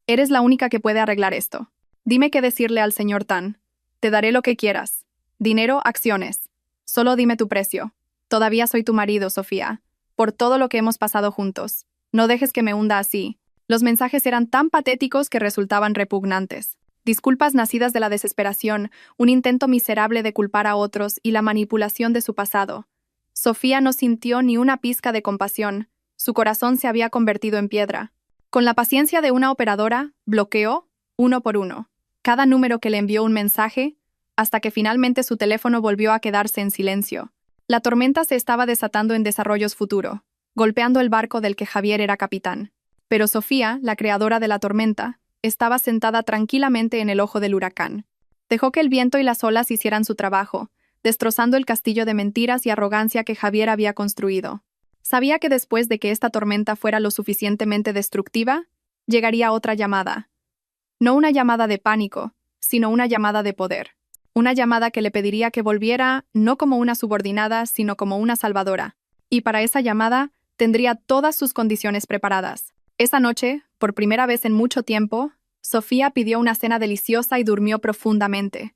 Eres la única que puede arreglar esto. Dime qué decirle al señor Tan. Te daré lo que quieras. Dinero, acciones. Solo dime tu precio. Todavía soy tu marido, Sofía. Por todo lo que hemos pasado juntos. No dejes que me hunda así. Los mensajes eran tan patéticos que resultaban repugnantes. Disculpas nacidas de la desesperación, un intento miserable de culpar a otros y la manipulación de su pasado. Sofía no sintió ni una pizca de compasión. Su corazón se había convertido en piedra. Con la paciencia de una operadora, bloqueó, uno por uno, cada número que le envió un mensaje, hasta que finalmente su teléfono volvió a quedarse en silencio. La tormenta se estaba desatando en desarrollos futuro, golpeando el barco del que Javier era capitán. Pero Sofía, la creadora de la tormenta, estaba sentada tranquilamente en el ojo del huracán. Dejó que el viento y las olas hicieran su trabajo, destrozando el castillo de mentiras y arrogancia que Javier había construido. Sabía que después de que esta tormenta fuera lo suficientemente destructiva, llegaría otra llamada. No una llamada de pánico, sino una llamada de poder. Una llamada que le pediría que volviera no como una subordinada, sino como una salvadora. Y para esa llamada tendría todas sus condiciones preparadas. Esa noche, por primera vez en mucho tiempo, Sofía pidió una cena deliciosa y durmió profundamente.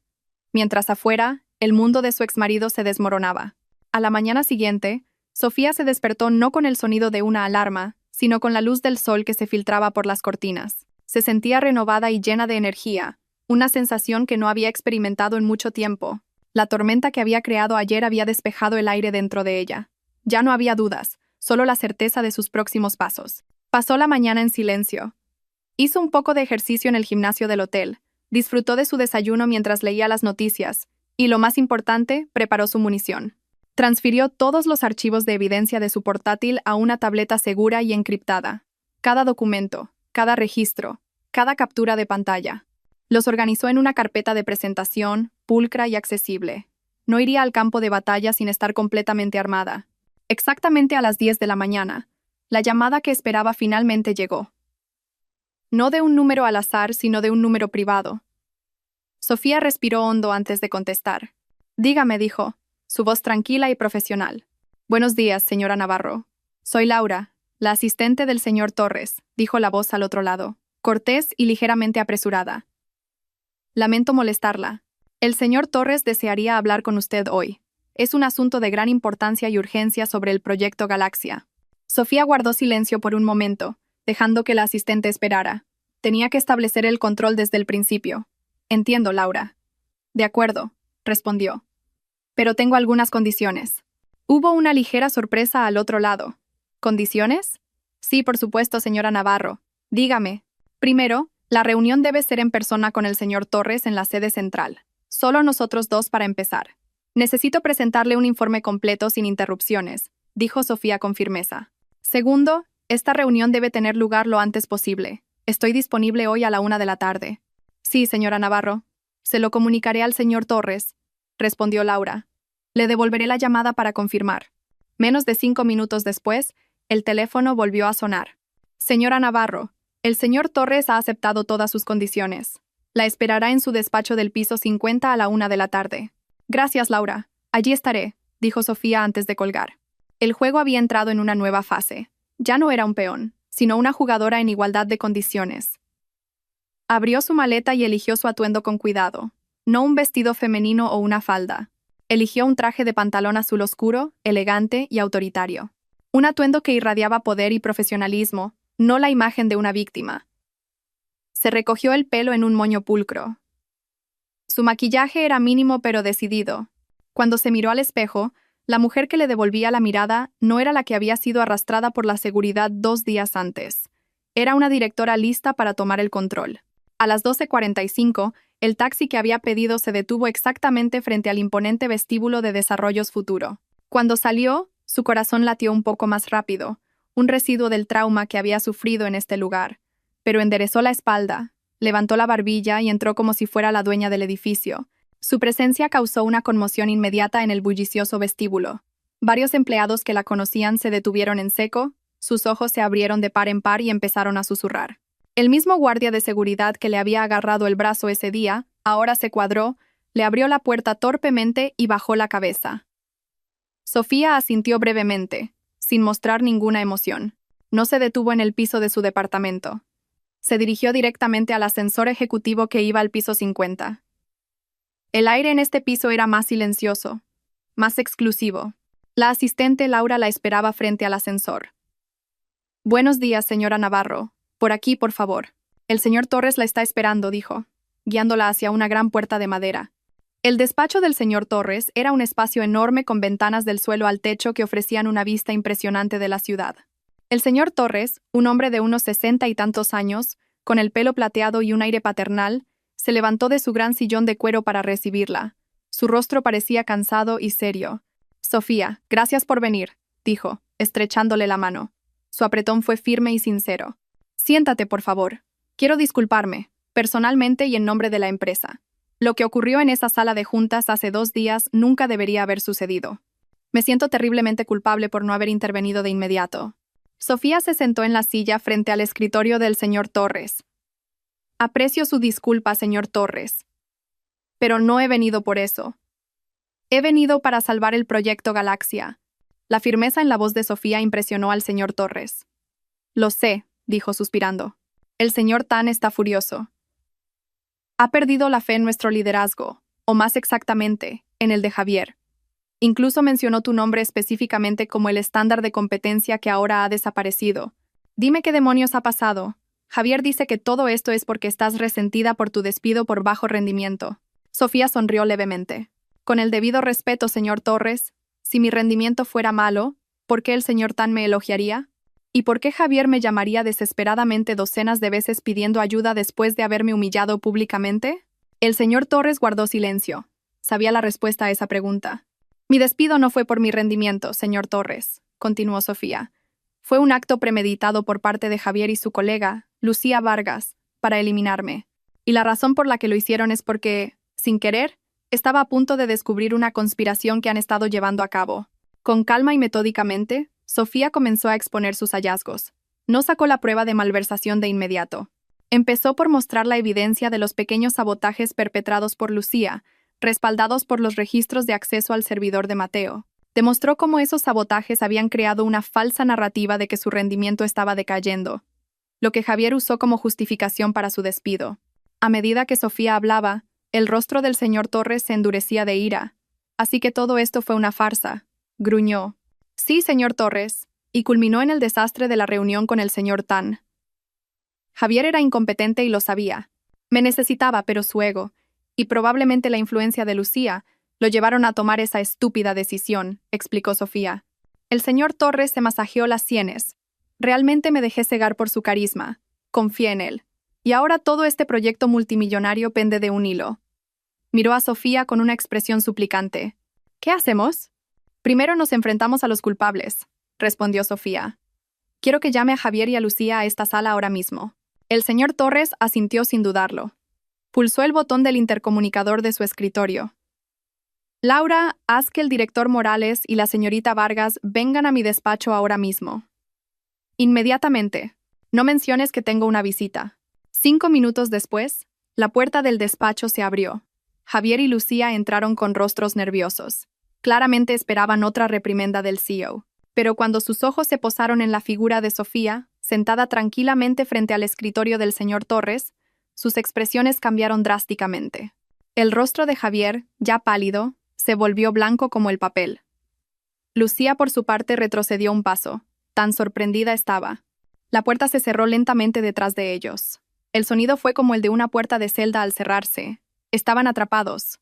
Mientras afuera, el mundo de su exmarido se desmoronaba. A la mañana siguiente, Sofía se despertó no con el sonido de una alarma, sino con la luz del sol que se filtraba por las cortinas. Se sentía renovada y llena de energía, una sensación que no había experimentado en mucho tiempo. La tormenta que había creado ayer había despejado el aire dentro de ella. Ya no había dudas, solo la certeza de sus próximos pasos. Pasó la mañana en silencio. Hizo un poco de ejercicio en el gimnasio del hotel, disfrutó de su desayuno mientras leía las noticias, y lo más importante, preparó su munición. Transfirió todos los archivos de evidencia de su portátil a una tableta segura y encriptada. Cada documento, cada registro, cada captura de pantalla. Los organizó en una carpeta de presentación, pulcra y accesible. No iría al campo de batalla sin estar completamente armada. Exactamente a las 10 de la mañana, la llamada que esperaba finalmente llegó. No de un número al azar, sino de un número privado. Sofía respiró hondo antes de contestar. Dígame, dijo, su voz tranquila y profesional. Buenos días, señora Navarro. Soy Laura, la asistente del señor Torres, dijo la voz al otro lado, cortés y ligeramente apresurada. Lamento molestarla. El señor Torres desearía hablar con usted hoy. Es un asunto de gran importancia y urgencia sobre el proyecto Galaxia. Sofía guardó silencio por un momento, dejando que la asistente esperara. Tenía que establecer el control desde el principio. Entiendo, Laura. De acuerdo, respondió. Pero tengo algunas condiciones. Hubo una ligera sorpresa al otro lado. ¿Condiciones? Sí, por supuesto, señora Navarro. Dígame. Primero, la reunión debe ser en persona con el señor Torres en la sede central. Solo nosotros dos para empezar. Necesito presentarle un informe completo sin interrupciones, dijo Sofía con firmeza. Segundo, esta reunión debe tener lugar lo antes posible. Estoy disponible hoy a la 1 de la tarde. Sí, señora Navarro. Se lo comunicaré al señor Torres, respondió Laura. Le devolveré la llamada para confirmar. Menos de 5 minutos después, el teléfono volvió a sonar. Señora Navarro, el señor Torres ha aceptado todas sus condiciones. La esperará en su despacho del piso 50 a la 1 de la tarde. Gracias, Laura. Allí estaré, dijo Sofía antes de colgar. El juego había entrado en una nueva fase. Ya no era un peón, sino una jugadora en igualdad de condiciones. Abrió su maleta y eligió su atuendo con cuidado. No un vestido femenino o una falda. Eligió un traje de pantalón azul oscuro, elegante y autoritario. Un atuendo que irradiaba poder y profesionalismo, no la imagen de una víctima. Se recogió el pelo en un moño pulcro. Su maquillaje era mínimo pero decidido. Cuando se miró al espejo, la mujer que le devolvía la mirada no era la que había sido arrastrada por la seguridad 2 días antes. Era una directora lista para tomar el control. A las 12:45, el taxi que había pedido se detuvo exactamente frente al imponente vestíbulo de Desarrollos Futuro. Cuando salió, su corazón latió un poco más rápido, un residuo del trauma que había sufrido en este lugar. Pero enderezó la espalda, levantó la barbilla y entró como si fuera la dueña del edificio. Su presencia causó una conmoción inmediata en el bullicioso vestíbulo. Varios empleados que la conocían se detuvieron en seco, sus ojos se abrieron de par en par y empezaron a susurrar. El mismo guardia de seguridad que le había agarrado el brazo ese día, ahora se cuadró, le abrió la puerta torpemente y bajó la cabeza. Sofía asintió brevemente, sin mostrar ninguna emoción. No se detuvo en el piso de su departamento. Se dirigió directamente al ascensor ejecutivo que iba al piso 50. El aire en este piso era más silencioso, más exclusivo. La asistente Laura la esperaba frente al ascensor. Buenos días, señora Navarro. Por aquí, por favor. El señor Torres la está esperando, dijo, guiándola hacia una gran puerta de madera. El despacho del señor Torres era un espacio enorme con ventanas del suelo al techo que ofrecían una vista impresionante de la ciudad. El señor Torres, un hombre de unos 60 y tantos años, con el pelo plateado y un aire paternal, se levantó de su gran sillón de cuero para recibirla. Su rostro parecía cansado y serio. Sofía, gracias por venir, dijo, estrechándole la mano. Su apretón fue firme y sincero. Siéntate, por favor. Quiero disculparme, personalmente y en nombre de la empresa. Lo que ocurrió en esa sala de juntas hace 2 días nunca debería haber sucedido. Me siento terriblemente culpable por no haber intervenido de inmediato. Sofía se sentó en la silla frente al escritorio del señor Torres. Aprecio su disculpa, señor Torres. Pero no he venido por eso. He venido para salvar el proyecto Galaxia. La firmeza en la voz de Sofía impresionó al señor Torres. Lo sé, dijo suspirando. El señor Tan está furioso. Ha perdido la fe en nuestro liderazgo, o más exactamente, en el de Javier. Incluso mencionó tu nombre específicamente como el estándar de competencia que ahora ha desaparecido. Dime qué demonios ha pasado. Javier dice que todo esto es porque estás resentida por tu despido por bajo rendimiento. Sofía sonrió levemente. Con el debido respeto, señor Torres, si mi rendimiento fuera malo, ¿por qué el señor Tan me elogiaría? ¿Y por qué Javier me llamaría desesperadamente docenas de veces pidiendo ayuda después de haberme humillado públicamente? El señor Torres guardó silencio. Sabía la respuesta a esa pregunta. Mi despido no fue por mi rendimiento, señor Torres, continuó Sofía. Fue un acto premeditado por parte de Javier y su colega, Lucía Vargas, para eliminarme. Y la razón por la que lo hicieron es porque, sin querer, estaba a punto de descubrir una conspiración que han estado llevando a cabo. Con calma y metódicamente, Sofía comenzó a exponer sus hallazgos. No sacó la prueba de malversación de inmediato. Empezó por mostrar la evidencia de los pequeños sabotajes perpetrados por Lucía, respaldados por los registros de acceso al servidor de Mateo. Demostró cómo esos sabotajes habían creado una falsa narrativa de que su rendimiento estaba decayendo, lo que Javier usó como justificación para su despido. A medida que Sofía hablaba, el rostro del señor Torres se endurecía de ira. Así que todo esto fue una farsa, gruñó. Sí, señor Torres, y culminó en el desastre de la reunión con el señor Tan. Javier era incompetente y lo sabía. Me necesitaba, pero su ego, y probablemente la influencia de Lucía, lo llevaron a tomar esa estúpida decisión, explicó Sofía. El señor Torres se masajeó las sienes. Realmente me dejé cegar por su carisma. Confié en él. Y ahora todo este proyecto multimillonario pende de un hilo. Miró a Sofía con una expresión suplicante. ¿Qué hacemos? Primero nos enfrentamos a los culpables, respondió Sofía. Quiero que llame a Javier y a Lucía a esta sala ahora mismo. El señor Torres asintió sin dudarlo. Pulsó el botón del intercomunicador de su escritorio. Laura, haz que el director Morales y la señorita Vargas vengan a mi despacho ahora mismo. Inmediatamente. No menciones que tengo una visita. 5 minutos después, la puerta del despacho se abrió. Javier y Lucía entraron con rostros nerviosos. Claramente esperaban otra reprimenda del CEO. Pero cuando sus ojos se posaron en la figura de Sofía, sentada tranquilamente frente al escritorio del señor Torres, sus expresiones cambiaron drásticamente. El rostro de Javier, ya pálido, se volvió blanco como el papel. Lucía, por su parte, retrocedió un paso. Tan sorprendida estaba. La puerta se cerró lentamente detrás de ellos. El sonido fue como el de una puerta de celda al cerrarse. Estaban atrapados.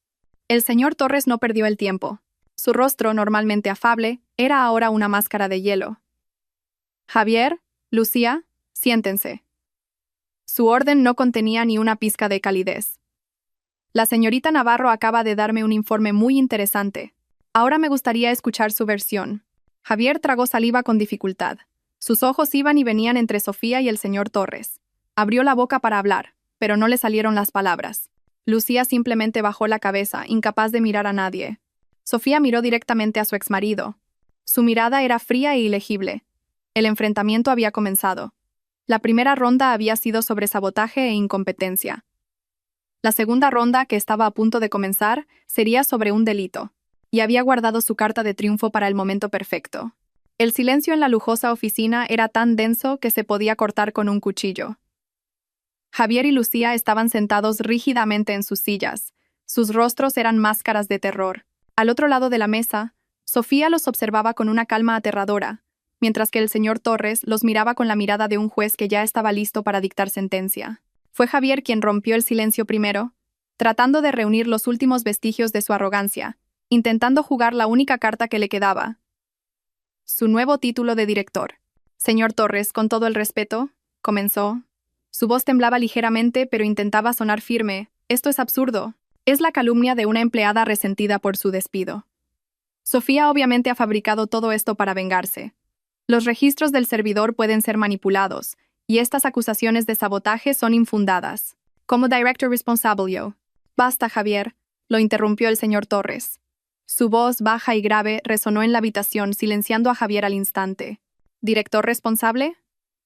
El señor Torres no perdió el tiempo. Su rostro, normalmente afable, era ahora una máscara de hielo. Javier, Lucía, siéntense. Su orden no contenía ni una pizca de calidez. La señorita Navarro acaba de darme un informe muy interesante. Ahora me gustaría escuchar su versión. Javier tragó saliva con dificultad. Sus ojos iban y venían entre Sofía y el señor Torres. Abrió la boca para hablar, pero no le salieron las palabras. Lucía simplemente bajó la cabeza, incapaz de mirar a nadie. Sofía miró directamente a su exmarido. Su mirada era fría e ilegible. El enfrentamiento había comenzado. La primera ronda había sido sobre sabotaje e incompetencia. La segunda ronda, que estaba a punto de comenzar, sería sobre un delito, y había guardado su carta de triunfo para el momento perfecto. El silencio en la lujosa oficina era tan denso que se podía cortar con un cuchillo. Javier y Lucía estaban sentados rígidamente en sus sillas, Sus rostros eran máscaras de terror. Al otro lado de la mesa, Sofía los observaba con una calma aterradora, mientras que el señor Torres los miraba con la mirada de un juez que ya estaba listo para dictar sentencia. Fue Javier quien rompió el silencio primero, tratando de reunir los últimos vestigios de su arrogancia, intentando jugar la única carta que le quedaba: su nuevo título de director. Señor Torres, con todo el respeto, comenzó. Su voz temblaba ligeramente, pero intentaba sonar firme. Esto es absurdo. Es la calumnia de una empleada resentida por su despido. Sofía obviamente ha fabricado todo esto para vengarse. Los registros del servidor pueden ser manipulados, y estas acusaciones de sabotaje son infundadas. Como director responsable yo. Basta, Javier, lo interrumpió el señor Torres. Su voz, baja y grave, resonó en la habitación, silenciando a Javier al instante. ¿Director responsable?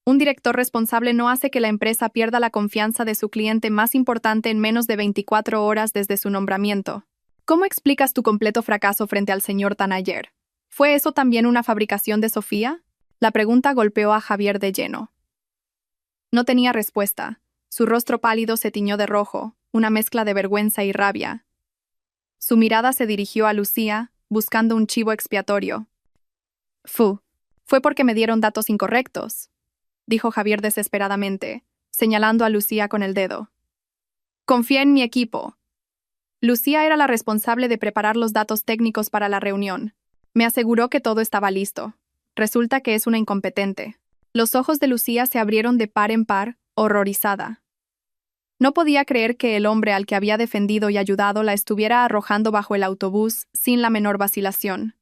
Un director responsable no hace que la empresa pierda la confianza de su cliente más importante en menos de 24 horas desde su nombramiento. ¿Cómo explicas tu completo fracaso frente al señor Tanayer? ¿Fue eso también una fabricación de Sofía? La pregunta golpeó a Javier de lleno. No tenía respuesta. Su rostro pálido se tiñó de rojo, una mezcla de vergüenza y rabia. Su mirada se dirigió a Lucía, buscando un chivo expiatorio. Fue porque me dieron datos incorrectos, dijo Javier desesperadamente, señalando a Lucía con el dedo. Confía en mi equipo. Lucía era la responsable de preparar los datos técnicos para la reunión. Me aseguró que todo estaba listo. Resulta que es una incompetente. Los ojos de Lucía se abrieron de par en par, horrorizada. No podía creer que el hombre al que había defendido y ayudado la estuviera arrojando bajo el autobús sin la menor vacilación.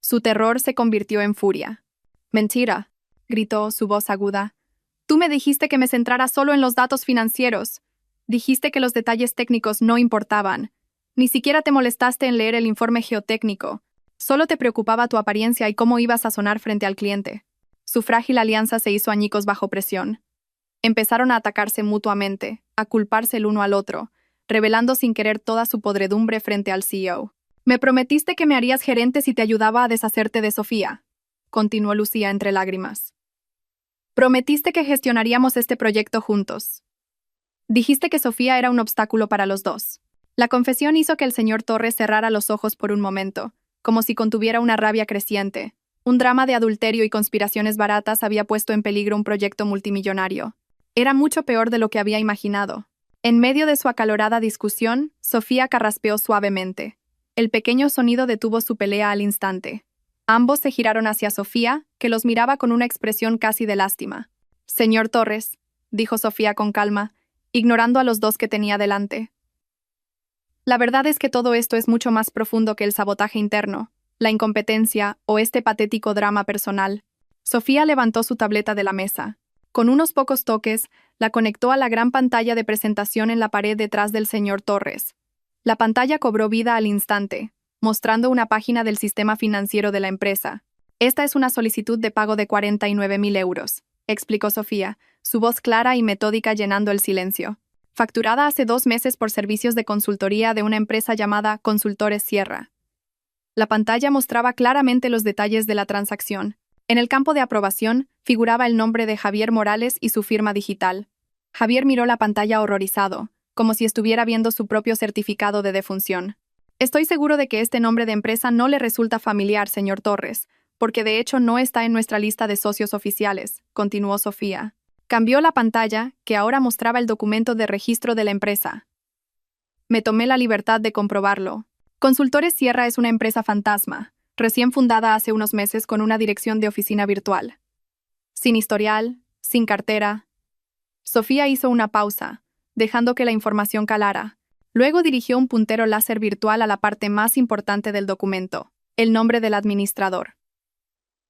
Su terror se convirtió en furia. Mentira, gritó, su voz aguda. Tú me dijiste que me centrara solo en los datos financieros. Dijiste que los detalles técnicos no importaban. Ni siquiera te molestaste en leer el informe geotécnico. Solo te preocupaba tu apariencia y cómo ibas a sonar frente al cliente. Su frágil alianza se hizo añicos bajo presión. Empezaron a atacarse mutuamente, a culparse el uno al otro, revelando sin querer toda su podredumbre frente al CEO. Me prometiste que me harías gerente si te ayudaba a deshacerte de Sofía, continuó Lucía entre lágrimas. Prometiste que gestionaríamos este proyecto juntos. Dijiste que Sofía era un obstáculo para los dos. La confesión hizo que el señor Torres cerrara los ojos por un momento, como si contuviera una rabia creciente. Un drama de adulterio y conspiraciones baratas había puesto en peligro un proyecto multimillonario. Era mucho peor de lo que había imaginado. En medio de su acalorada discusión, Sofía carraspeó suavemente. El pequeño sonido detuvo su pelea al instante. Ambos se giraron hacia Sofía, que los miraba con una expresión casi de lástima. Señor Torres, dijo Sofía con calma, ignorando a los dos que tenía delante. La verdad es que todo esto es mucho más profundo que el sabotaje interno, la incompetencia o este patético drama personal. Sofía levantó su tableta de la mesa. Con unos pocos toques, la conectó a la gran pantalla de presentación en la pared detrás del señor Torres. La pantalla cobró vida al instante, mostrando una página del sistema financiero de la empresa. Esta es una solicitud de pago de 49.000 euros, explicó Sofía, su voz clara y metódica llenando el silencio. Facturada hace 2 meses por servicios de consultoría de una empresa llamada Consultores Sierra. La pantalla mostraba claramente los detalles de la transacción. En el campo de aprobación figuraba el nombre de Javier Morales y su firma digital. Javier miró la pantalla horrorizado, como si estuviera viendo su propio certificado de defunción. Estoy seguro de que este nombre de empresa no le resulta familiar, señor Torres, porque de hecho no está en nuestra lista de socios oficiales, continuó Sofía. Cambió la pantalla, que ahora mostraba el documento de registro de la empresa. Me tomé la libertad de comprobarlo. Consultores Sierra es una empresa fantasma, recién fundada hace unos meses con una dirección de oficina virtual. Sin historial, sin cartera. Sofía hizo una pausa, dejando que la información calara. Luego dirigió un puntero láser virtual a la parte más importante del documento, el nombre del administrador.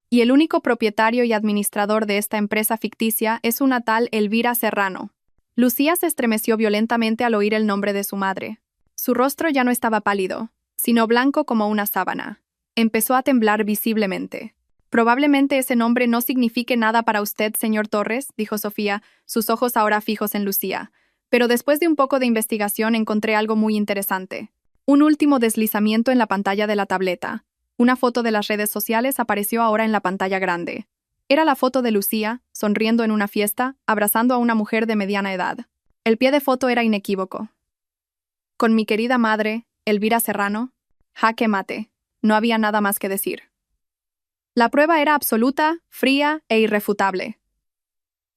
Y el único propietario y administrador de esta empresa ficticia es una tal Elvira Serrano. Lucía se estremeció violentamente al oír el nombre de su madre. Su rostro ya no estaba pálido, sino blanco como una sábana. Empezó a temblar visiblemente. Probablemente ese nombre no signifique nada para usted, señor Torres, dijo Sofía, sus ojos ahora fijos en Lucía. Pero después de un poco de investigación encontré algo muy interesante. Un último deslizamiento en la pantalla de la tableta. Una foto de las redes sociales apareció ahora en la pantalla grande. Era la foto de Lucía, sonriendo en una fiesta, abrazando a una mujer de mediana edad. El pie de foto era inequívoco. Con mi querida madre, Elvira Serrano, jaque mate. No había nada más que decir. La prueba era absoluta, fría e irrefutable.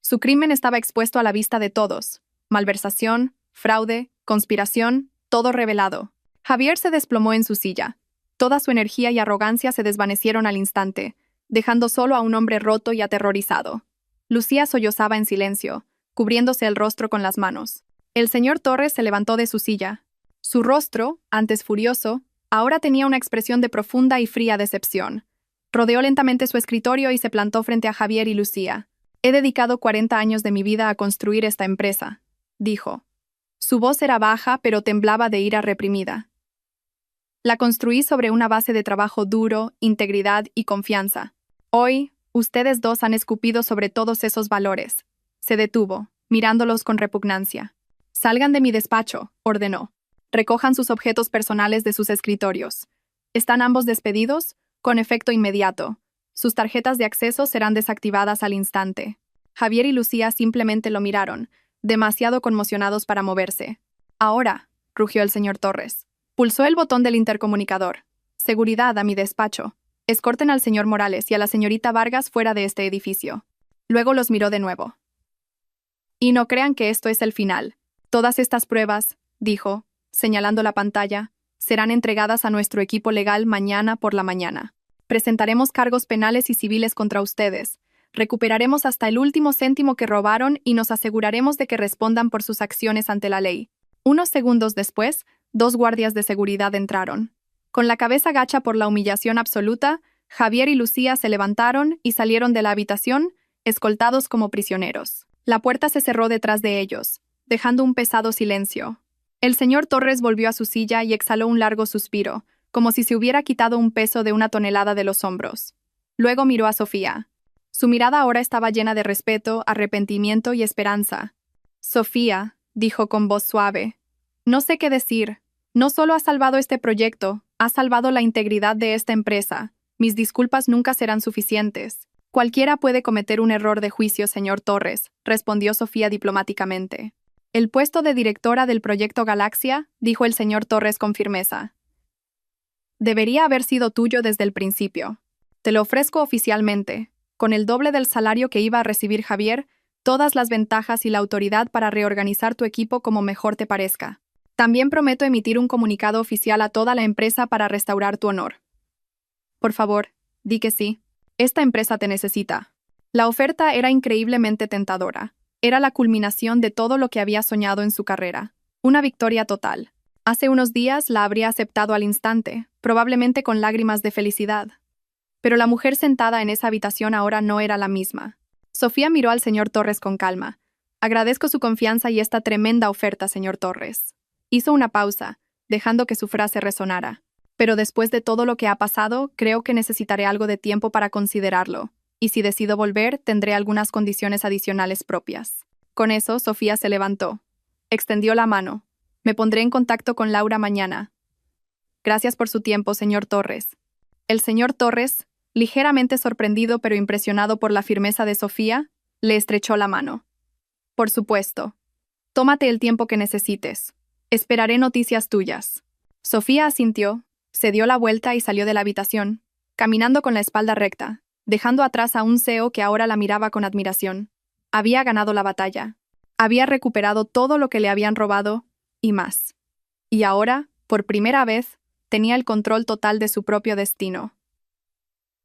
Su crimen estaba expuesto a la vista de todos. Malversación, fraude, conspiración, todo revelado. Javier se desplomó en su silla. Toda su energía y arrogancia se desvanecieron al instante, dejando solo a un hombre roto y aterrorizado. Lucía sollozaba en silencio, cubriéndose el rostro con las manos. El señor Torres se levantó de su silla. Su rostro, antes furioso, ahora tenía una expresión de profunda y fría decepción. Rodeó lentamente su escritorio y se plantó frente a Javier y Lucía. He dedicado 40 años de mi vida a construir esta empresa, dijo. Su voz era baja, pero temblaba de ira reprimida. La construí sobre una base de trabajo duro, integridad y confianza. Hoy, ustedes dos han escupido sobre todos esos valores. Se detuvo, mirándolos con repugnancia. Salgan de mi despacho, ordenó. Recojan sus objetos personales de sus escritorios. ¿Están ambos despedidos? Con efecto inmediato. Sus tarjetas de acceso serán desactivadas al instante. Javier y Lucía simplemente lo miraron, demasiado conmocionados para moverse. Ahora, rugió el señor Torres. Pulsó el botón del intercomunicador. Seguridad a mi despacho. Escorten al señor Morales y a la señorita Vargas fuera de este edificio. Luego los miró de nuevo. Y no crean que esto es el final. Todas estas pruebas, dijo, señalando la pantalla, serán entregadas a nuestro equipo legal mañana por la mañana. Presentaremos cargos penales y civiles contra ustedes. Recuperaremos hasta el último céntimo que robaron y nos aseguraremos de que respondan por sus acciones ante la ley. Unos segundos después, 2 guardias de seguridad entraron. Con la cabeza gacha por la humillación absoluta, Javier y Lucía se levantaron y salieron de la habitación, escoltados como prisioneros. La puerta se cerró detrás de ellos, dejando un pesado silencio. El señor Torres volvió a su silla y exhaló un largo suspiro, como si se hubiera quitado un peso de 1 tonelada de los hombros. Luego miró a Sofía. Su mirada ahora estaba llena de respeto, arrepentimiento y esperanza. Sofía, dijo con voz suave, no sé qué decir. No solo has salvado este proyecto, has salvado la integridad de esta empresa. Mis disculpas nunca serán suficientes. Cualquiera puede cometer un error de juicio, señor Torres, respondió Sofía diplomáticamente. El puesto de directora del proyecto Galaxia, dijo el señor Torres con firmeza. Debería haber sido tuyo desde el principio. Te lo ofrezco oficialmente, con el doble del salario que iba a recibir Javier, todas las ventajas y la autoridad para reorganizar tu equipo como mejor te parezca. También prometo emitir un comunicado oficial a toda la empresa para restaurar tu honor. Por favor, di que sí. Esta empresa te necesita. La oferta era increíblemente tentadora. Era la culminación de todo lo que había soñado en su carrera. Una victoria total. Hace unos días la habría aceptado al instante, probablemente con lágrimas de felicidad. Pero la mujer sentada en esa habitación ahora no era la misma. Sofía miró al señor Torres con calma. Agradezco su confianza y esta tremenda oferta, señor Torres. Hizo una pausa, dejando que su frase resonara. Pero después de todo lo que ha pasado, creo que necesitaré algo de tiempo para considerarlo. Y si decido volver, tendré algunas condiciones adicionales propias. Con eso, Sofía se levantó. Extendió la mano. Me pondré en contacto con Laura mañana. Gracias por su tiempo, señor Torres. El señor Torres, ligeramente sorprendido pero impresionado por la firmeza de Sofía, le estrechó la mano. Por supuesto. Tómate el tiempo que necesites. Esperaré noticias tuyas. Sofía asintió, se dio la vuelta y salió de la habitación, caminando con la espalda recta, dejando atrás a un CEO que ahora la miraba con admiración. Había ganado la batalla. Había recuperado todo lo que le habían robado, y más. Y ahora, por primera vez, tenía el control total de su propio destino.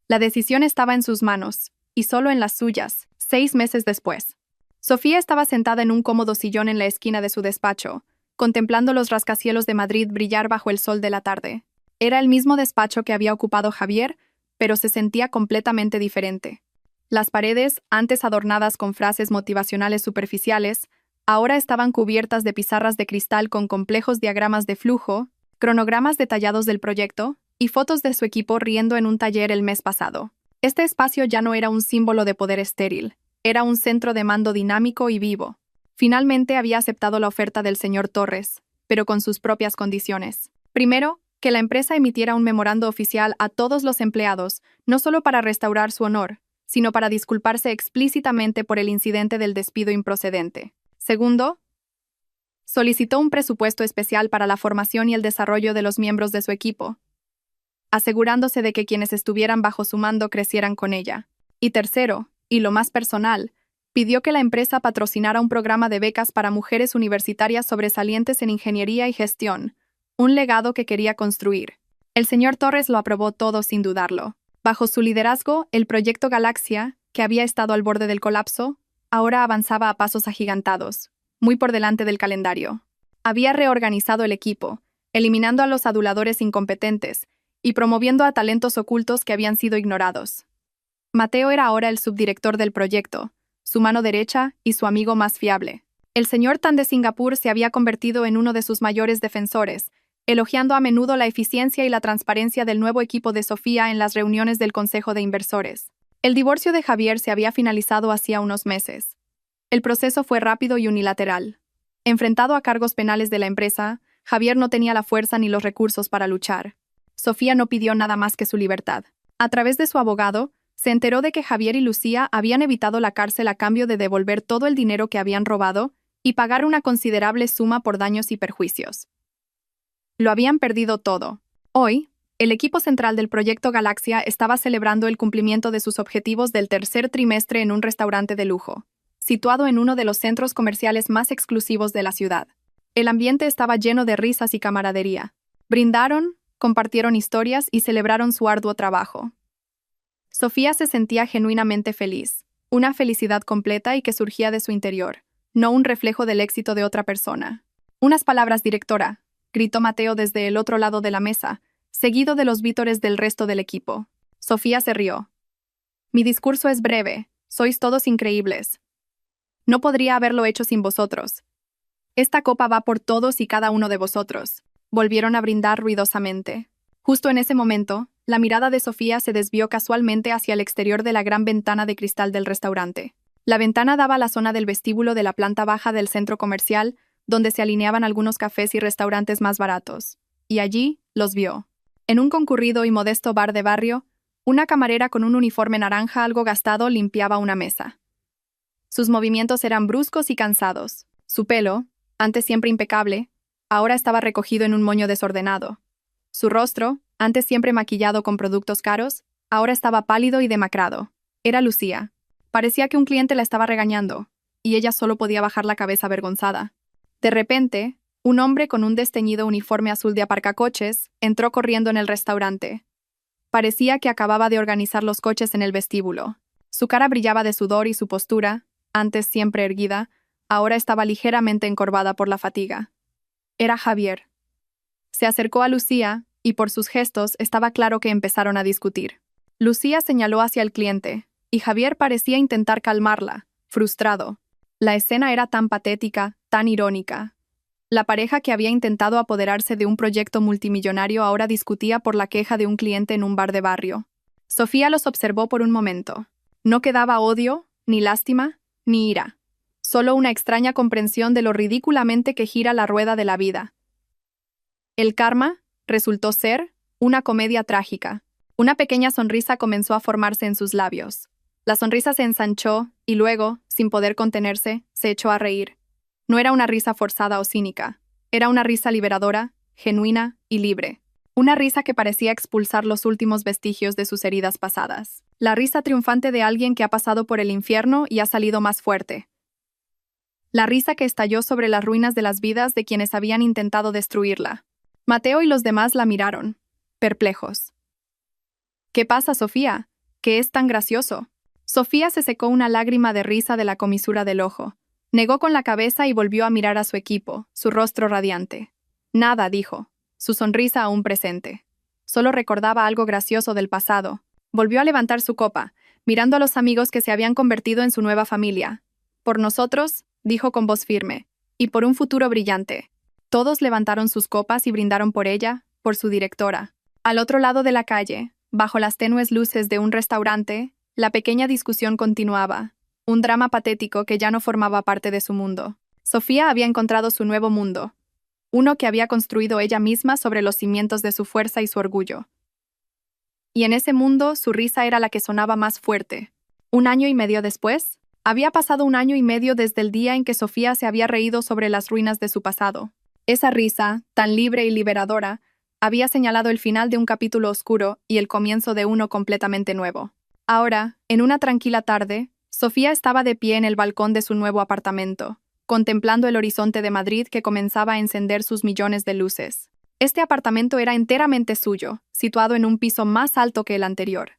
La decisión estaba en sus manos, y solo en las suyas, 6 meses después. Sofía estaba sentada en un cómodo sillón en la esquina de su despacho, contemplando los rascacielos de Madrid brillar bajo el sol de la tarde. Era el mismo despacho que había ocupado Javier, pero se sentía completamente diferente. Las paredes, antes adornadas con frases motivacionales superficiales, ahora estaban cubiertas de pizarras de cristal con complejos diagramas de flujo, cronogramas detallados del proyecto y fotos de su equipo riendo en un taller el mes pasado. Este espacio ya no era un símbolo de poder estéril, era un centro de mando dinámico y vivo. Finalmente había aceptado la oferta del señor Torres, pero con sus propias condiciones. Primero, que la empresa emitiera un memorando oficial a todos los empleados, no solo para restaurar su honor, sino para disculparse explícitamente por el incidente del despido improcedente. Segundo, Solicitó un presupuesto especial para la formación y el desarrollo de los miembros de su equipo, asegurándose de que quienes estuvieran bajo su mando crecieran con ella. Y tercero, y lo más personal, pidió que la empresa patrocinara un programa de becas para mujeres universitarias sobresalientes en ingeniería y gestión, un legado que quería construir. El señor Torres lo aprobó todo sin dudarlo. Bajo su liderazgo, el proyecto Galaxia, que había estado al borde del colapso, ahora avanzaba a pasos agigantados, muy por delante del calendario. Había reorganizado el equipo, eliminando a los aduladores incompetentes y promoviendo a talentos ocultos que habían sido ignorados. Mateo era ahora el subdirector del proyecto, su mano derecha y su amigo más fiable. El señor Tan de Singapur se había convertido en uno de sus mayores defensores, elogiando a menudo la eficiencia y la transparencia del nuevo equipo de Sofía en las reuniones del Consejo de Inversores. El divorcio de Javier se había finalizado hacía unos meses. El proceso fue rápido y unilateral. Enfrentado a cargos penales de la empresa, Javier no tenía la fuerza ni los recursos para luchar. Sofía no pidió nada más que su libertad. A través de su abogado, se enteró de que Javier y Lucía habían evitado la cárcel a cambio de devolver todo el dinero que habían robado y pagar una considerable suma por daños y perjuicios. Lo habían perdido todo. Hoy, el equipo central del proyecto Galaxia estaba celebrando el cumplimiento de sus objetivos del tercer trimestre en un restaurante de lujo, situado en uno de los centros comerciales más exclusivos de la ciudad. El ambiente estaba lleno de risas y camaradería. Brindaron, compartieron historias y celebraron su arduo trabajo. Sofía se sentía genuinamente feliz, una felicidad completa y que surgía de su interior, no un reflejo del éxito de otra persona. Unas palabras, directora, gritó Mateo desde el otro lado de la mesa, seguido de los vítores del resto del equipo. Sofía se rió. Mi discurso es breve, sois todos increíbles. No podría haberlo hecho sin vosotros. Esta copa va por todos y cada uno de vosotros. Volvieron a brindar ruidosamente. Justo en ese momento, la mirada de Sofía se desvió casualmente hacia el exterior de la gran ventana de cristal del restaurante. La ventana daba a la zona del vestíbulo de la planta baja del centro comercial, donde se alineaban algunos cafés y restaurantes más baratos. Y allí los vio. En un concurrido y modesto bar de barrio, una camarera con un uniforme naranja algo gastado limpiaba una mesa. Sus movimientos eran bruscos y cansados. Su pelo, antes siempre impecable, ahora estaba recogido en un moño desordenado. Su rostro, antes siempre maquillado con productos caros, ahora estaba pálido y demacrado. Era Lucía. Parecía que un cliente la estaba regañando, y ella solo podía bajar la cabeza avergonzada. De repente, un hombre con un desteñido uniforme azul de aparcacoches entró corriendo en el restaurante. Parecía que acababa de organizar los coches en el vestíbulo. Su cara brillaba de sudor y su postura, antes siempre erguida, ahora estaba ligeramente encorvada por la fatiga. Era Javier. Se acercó a Lucía, y por sus gestos estaba claro que empezaron a discutir. Lucía señaló hacia el cliente, y Javier parecía intentar calmarla, frustrado. La escena era tan patética, tan irónica. La pareja que había intentado apoderarse de un proyecto multimillonario ahora discutía por la queja de un cliente en un bar de barrio. Sofía los observó por un momento. No quedaba odio, ni lástima, ni ira. Solo una extraña comprensión de lo ridículamente que gira la rueda de la vida. El karma resultó ser una comedia trágica. Una pequeña sonrisa comenzó a formarse en sus labios. La sonrisa se ensanchó y luego, sin poder contenerse, se echó a reír. No era una risa forzada o cínica. Era una risa liberadora, genuina y libre. Una risa que parecía expulsar los últimos vestigios de sus heridas pasadas. La risa triunfante de alguien que ha pasado por el infierno y ha salido más fuerte. La risa que estalló sobre las ruinas de las vidas de quienes habían intentado destruirla. Mateo y los demás la miraron, perplejos. ¿Qué pasa, Sofía? ¿Qué es tan gracioso? Sofía se secó una lágrima de risa de la comisura del ojo. Negó con la cabeza y volvió a mirar a su equipo, su rostro radiante. Nada, dijo, su sonrisa aún presente. Solo recordaba algo gracioso del pasado. Volvió a levantar su copa, mirando a los amigos que se habían convertido en su nueva familia. Por nosotros, dijo con voz firme, y por un futuro brillante. Todos levantaron sus copas y brindaron por ella, por su directora. Al otro lado de la calle, bajo las tenues luces de un restaurante, la pequeña discusión continuaba, un drama patético que ya no formaba parte de su mundo. Sofía había encontrado su nuevo mundo, uno que había construido ella misma sobre los cimientos de su fuerza y su orgullo. Y en ese mundo su risa era la que sonaba más fuerte. 1 año y medio después, Había pasado 1 año y medio desde el día en que Sofía se había reído sobre las ruinas de su pasado. Esa risa, tan libre y liberadora, había señalado el final de un capítulo oscuro y el comienzo de uno completamente nuevo. Ahora, en una tranquila tarde, Sofía estaba de pie en el balcón de su nuevo apartamento, contemplando el horizonte de Madrid que comenzaba a encender sus millones de luces. Este apartamento era enteramente suyo, situado en un piso más alto que el anterior.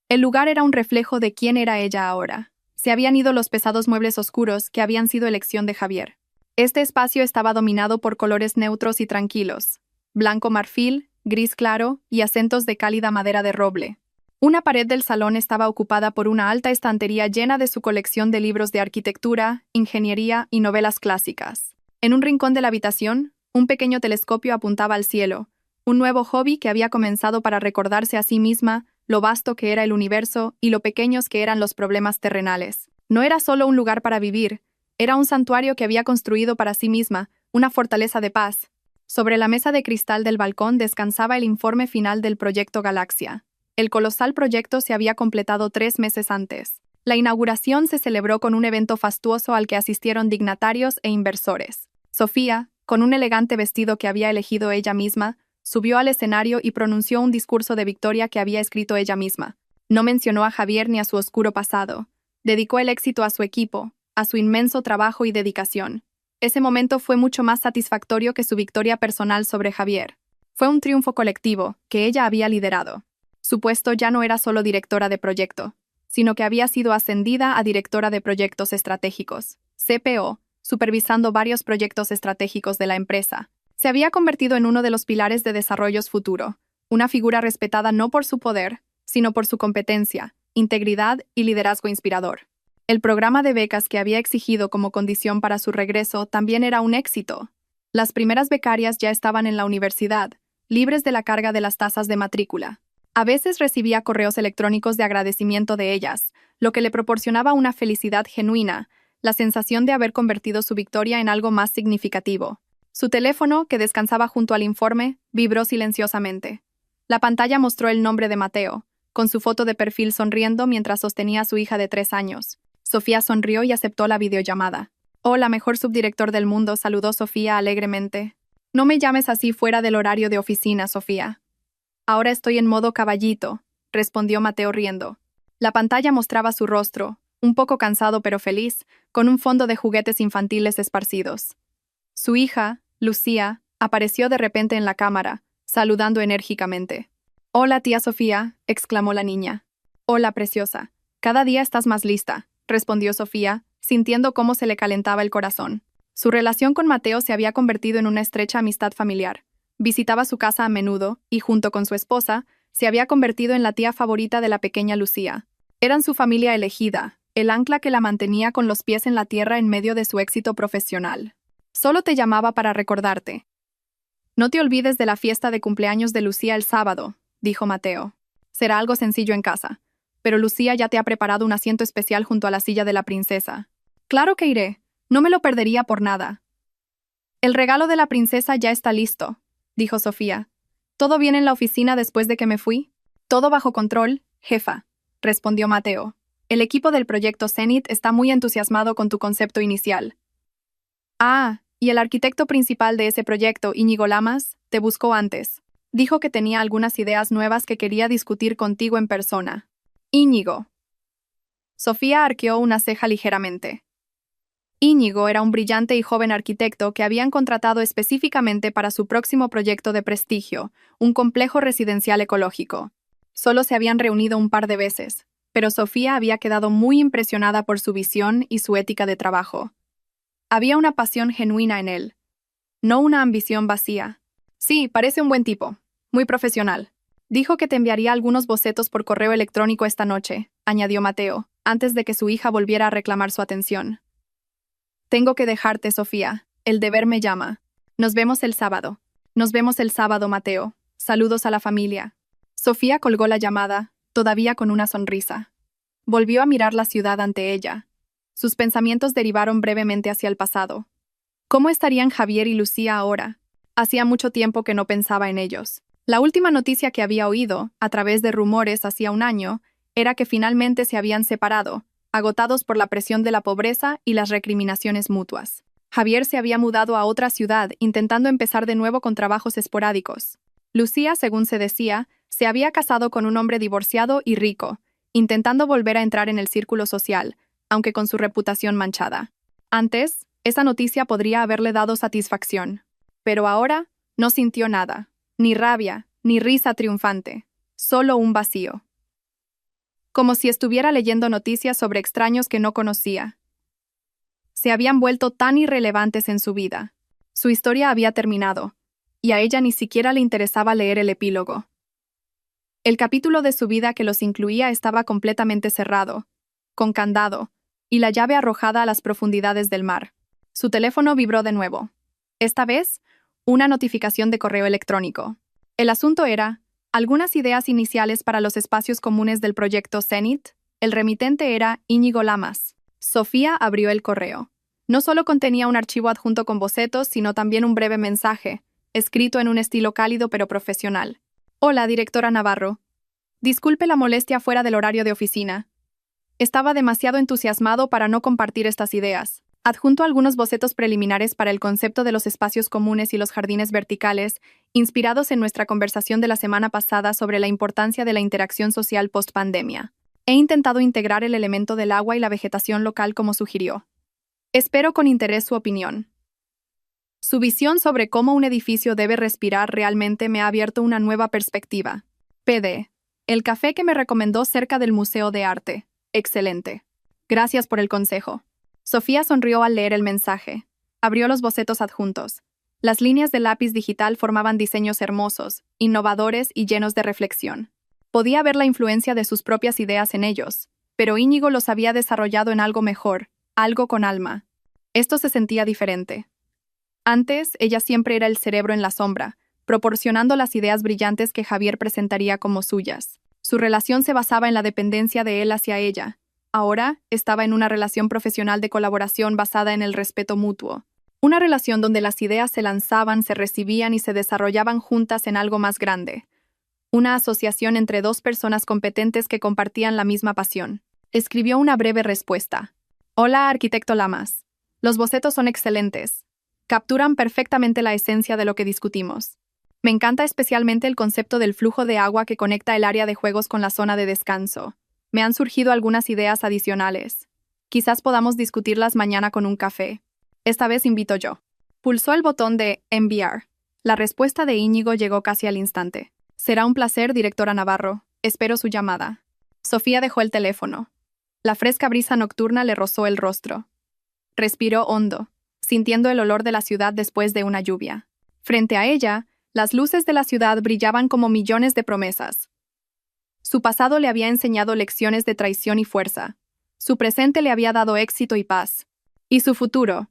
El lugar era un reflejo de quién era ella ahora. Se habían ido los pesados muebles oscuros que habían sido elección de Javier. Este espacio estaba dominado por colores neutros y tranquilos: blanco marfil, gris claro y acentos de cálida madera de roble. Una pared del salón estaba ocupada por una alta estantería llena de su colección de libros de arquitectura, ingeniería y novelas clásicas. En un rincón de la habitación, un pequeño telescopio apuntaba al cielo, un nuevo hobby que había comenzado para recordarse a sí misma lo vasto que era el universo y lo pequeños que eran los problemas terrenales. No era solo un lugar para vivir, era un santuario que había construido para sí misma, una fortaleza de paz. Sobre la mesa de cristal del balcón descansaba el informe final del proyecto Galaxia. El colosal proyecto se había completado 3 meses antes. La inauguración se celebró con un evento fastuoso al que asistieron dignatarios e inversores. Sofía, con un elegante vestido que había elegido ella misma, subió al escenario y pronunció un discurso de victoria que había escrito ella misma. No mencionó a Javier ni a su oscuro pasado. Dedicó el éxito a su equipo, a su inmenso trabajo y dedicación. Ese momento fue mucho más satisfactorio que su victoria personal sobre Javier. Fue un triunfo colectivo, que ella había liderado. Su puesto ya no era solo directora de proyecto, sino que había sido ascendida a directora de proyectos estratégicos, CPO, supervisando varios proyectos estratégicos de la empresa. Se había convertido en uno de los pilares de desarrollo futuro, una figura respetada no por su poder, sino por su competencia, integridad y liderazgo inspirador. El programa de becas que había exigido como condición para su regreso también era un éxito. Las primeras becarias ya estaban en la universidad, libres de la carga de las tasas de matrícula. A veces recibía correos electrónicos de agradecimiento de ellas, lo que le proporcionaba una felicidad genuina, la sensación de haber convertido su victoria en algo más significativo. Su teléfono, que descansaba junto al informe, vibró silenciosamente. La pantalla mostró el nombre de Mateo, con su foto de perfil sonriendo mientras sostenía a su hija de 3 años. Sofía sonrió y aceptó la videollamada. «Hola, mejor subdirector del mundo», saludó Sofía alegremente. «No me llames así fuera del horario de oficina, Sofía». «Ahora estoy en modo caballito», respondió Mateo riendo. La pantalla mostraba su rostro, un poco cansado pero feliz, con un fondo de juguetes infantiles esparcidos. Su hija, Lucía, apareció de repente en la cámara, saludando enérgicamente. «Hola, tía Sofía», exclamó la niña. «Hola, preciosa. Cada día estás más lista», respondió Sofía, sintiendo cómo se le calentaba el corazón. Su relación con Mateo se había convertido en una estrecha amistad familiar. Visitaba su casa a menudo y, junto con su esposa, se había convertido en la tía favorita de la pequeña Lucía. Eran su familia elegida, el ancla que la mantenía con los pies en la tierra en medio de su éxito profesional. «Solo te llamaba para recordarte. No te olvides de la fiesta de cumpleaños de Lucía el sábado», dijo Mateo. «Será algo sencillo en casa, pero Lucía ya te ha preparado un asiento especial junto a la silla de la princesa». «Claro que iré. No me lo perdería por nada». «El regalo de la princesa ya está listo», dijo Sofía. «¿Todo bien en la oficina después de que me fui?» «Todo bajo control, jefa», respondió Mateo. «El equipo del proyecto Zenith está muy entusiasmado con tu concepto inicial». «Ah, y el arquitecto principal de ese proyecto, Íñigo Lamas, te buscó antes. Dijo que tenía algunas ideas nuevas que quería discutir contigo en persona». «Íñigo». Sofía arqueó una ceja ligeramente. Íñigo era un brillante y joven arquitecto que habían contratado específicamente para su próximo proyecto de prestigio, un complejo residencial ecológico. Solo se habían reunido un par de veces, pero Sofía había quedado muy impresionada por su visión y su ética de trabajo. Había una pasión genuina en él, no una ambición vacía. «Sí, parece un buen tipo, muy profesional. Dijo que te enviaría algunos bocetos por correo electrónico esta noche», añadió Mateo, antes de que su hija volviera a reclamar su atención. «Tengo que dejarte, Sofía. El deber me llama. Nos vemos el sábado». «Nos vemos el sábado, Mateo. Saludos a la familia». Sofía colgó la llamada, todavía con una sonrisa. Volvió a mirar la ciudad ante ella. Sus pensamientos derivaron brevemente hacia el pasado. ¿Cómo estarían Javier y Lucía ahora? Hacía mucho tiempo que no pensaba en ellos. La última noticia que había oído, a través de rumores hacía 1 año, era que finalmente se habían separado, agotados por la presión de la pobreza y las recriminaciones mutuas. Javier se había mudado a otra ciudad, intentando empezar de nuevo con trabajos esporádicos. Lucía, según se decía, se había casado con un hombre divorciado y rico, intentando volver a entrar en el círculo social, aunque con su reputación manchada. Antes, esa noticia podría haberle dado satisfacción, pero ahora no sintió nada, ni rabia, ni risa triunfante, solo un vacío. Como si estuviera leyendo noticias sobre extraños que no conocía. Se habían vuelto tan irrelevantes en su vida. Su historia había terminado, y a ella ni siquiera le interesaba leer el epílogo. El capítulo de su vida que los incluía estaba completamente cerrado, con candado, y la llave arrojada a las profundidades del mar. Su teléfono vibró de nuevo. Esta vez, una notificación de correo electrónico. El asunto era algunas ideas iniciales para los espacios comunes del proyecto Zenit. El remitente era Íñigo Lamas. Sofía abrió el correo. No solo contenía un archivo adjunto con bocetos, sino también un breve mensaje, escrito en un estilo cálido pero profesional. Hola, directora Navarro. Disculpe la molestia fuera del horario de oficina. Estaba demasiado entusiasmado para no compartir estas ideas. Adjunto algunos bocetos preliminares para el concepto de los espacios comunes y los jardines verticales, inspirados en nuestra conversación de la semana pasada sobre la importancia de la interacción social post-pandemia. He intentado integrar el elemento del agua y la vegetación local como sugirió. Espero con interés su opinión. Su visión sobre cómo un edificio debe respirar realmente me ha abierto una nueva perspectiva. PD. El café que me recomendó cerca del Museo de Arte. Excelente. Gracias por el consejo. Sofía sonrió al leer el mensaje. Abrió los bocetos adjuntos. Las líneas de lápiz digital formaban diseños hermosos, innovadores y llenos de reflexión. Podía ver la influencia de sus propias ideas en ellos, pero Íñigo los había desarrollado en algo mejor, algo con alma. Esto se sentía diferente. Antes, ella siempre era el cerebro en la sombra, proporcionando las ideas brillantes que Javier presentaría como suyas. Su relación se basaba en la dependencia de él hacia ella. Ahora, estaba en una relación profesional de colaboración basada en el respeto mutuo. Una relación donde las ideas se lanzaban, se recibían y se desarrollaban juntas en algo más grande. Una asociación entre dos personas competentes que compartían la misma pasión. Escribió una breve respuesta. Hola, arquitecto Lamas. Los bocetos son excelentes. Capturan perfectamente la esencia de lo que discutimos. Me encanta especialmente el concepto del flujo de agua que conecta el área de juegos con la zona de descanso. Me han surgido algunas ideas adicionales. Quizás podamos discutirlas mañana con un café. Esta vez invito yo. Pulsó el botón de enviar. La respuesta de Íñigo llegó casi al instante. Será un placer, directora Navarro. Espero su llamada. Sofía dejó el teléfono. La fresca brisa nocturna le rozó el rostro. Respiró hondo, sintiendo el olor de la ciudad después de una lluvia. Frente a ella, las luces de la ciudad brillaban como millones de promesas. Su pasado le había enseñado lecciones de traición y fuerza. Su presente le había dado éxito y paz. Y su futuro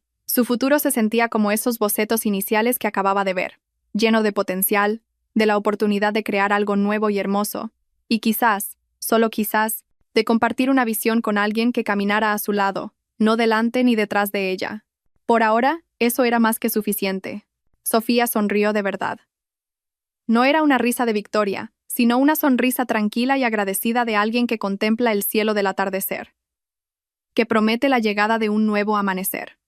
se sentía como esos bocetos iniciales que acababa de ver, lleno de potencial, de la oportunidad de crear algo nuevo y hermoso, y quizás, solo quizás, de compartir una visión con alguien que caminara a su lado, no delante ni detrás de ella. Por ahora, eso era más que suficiente. Sofía sonrió de verdad. No era una risa de victoria, sino una sonrisa tranquila y agradecida de alguien que contempla el cielo del atardecer, que promete la llegada de un nuevo amanecer.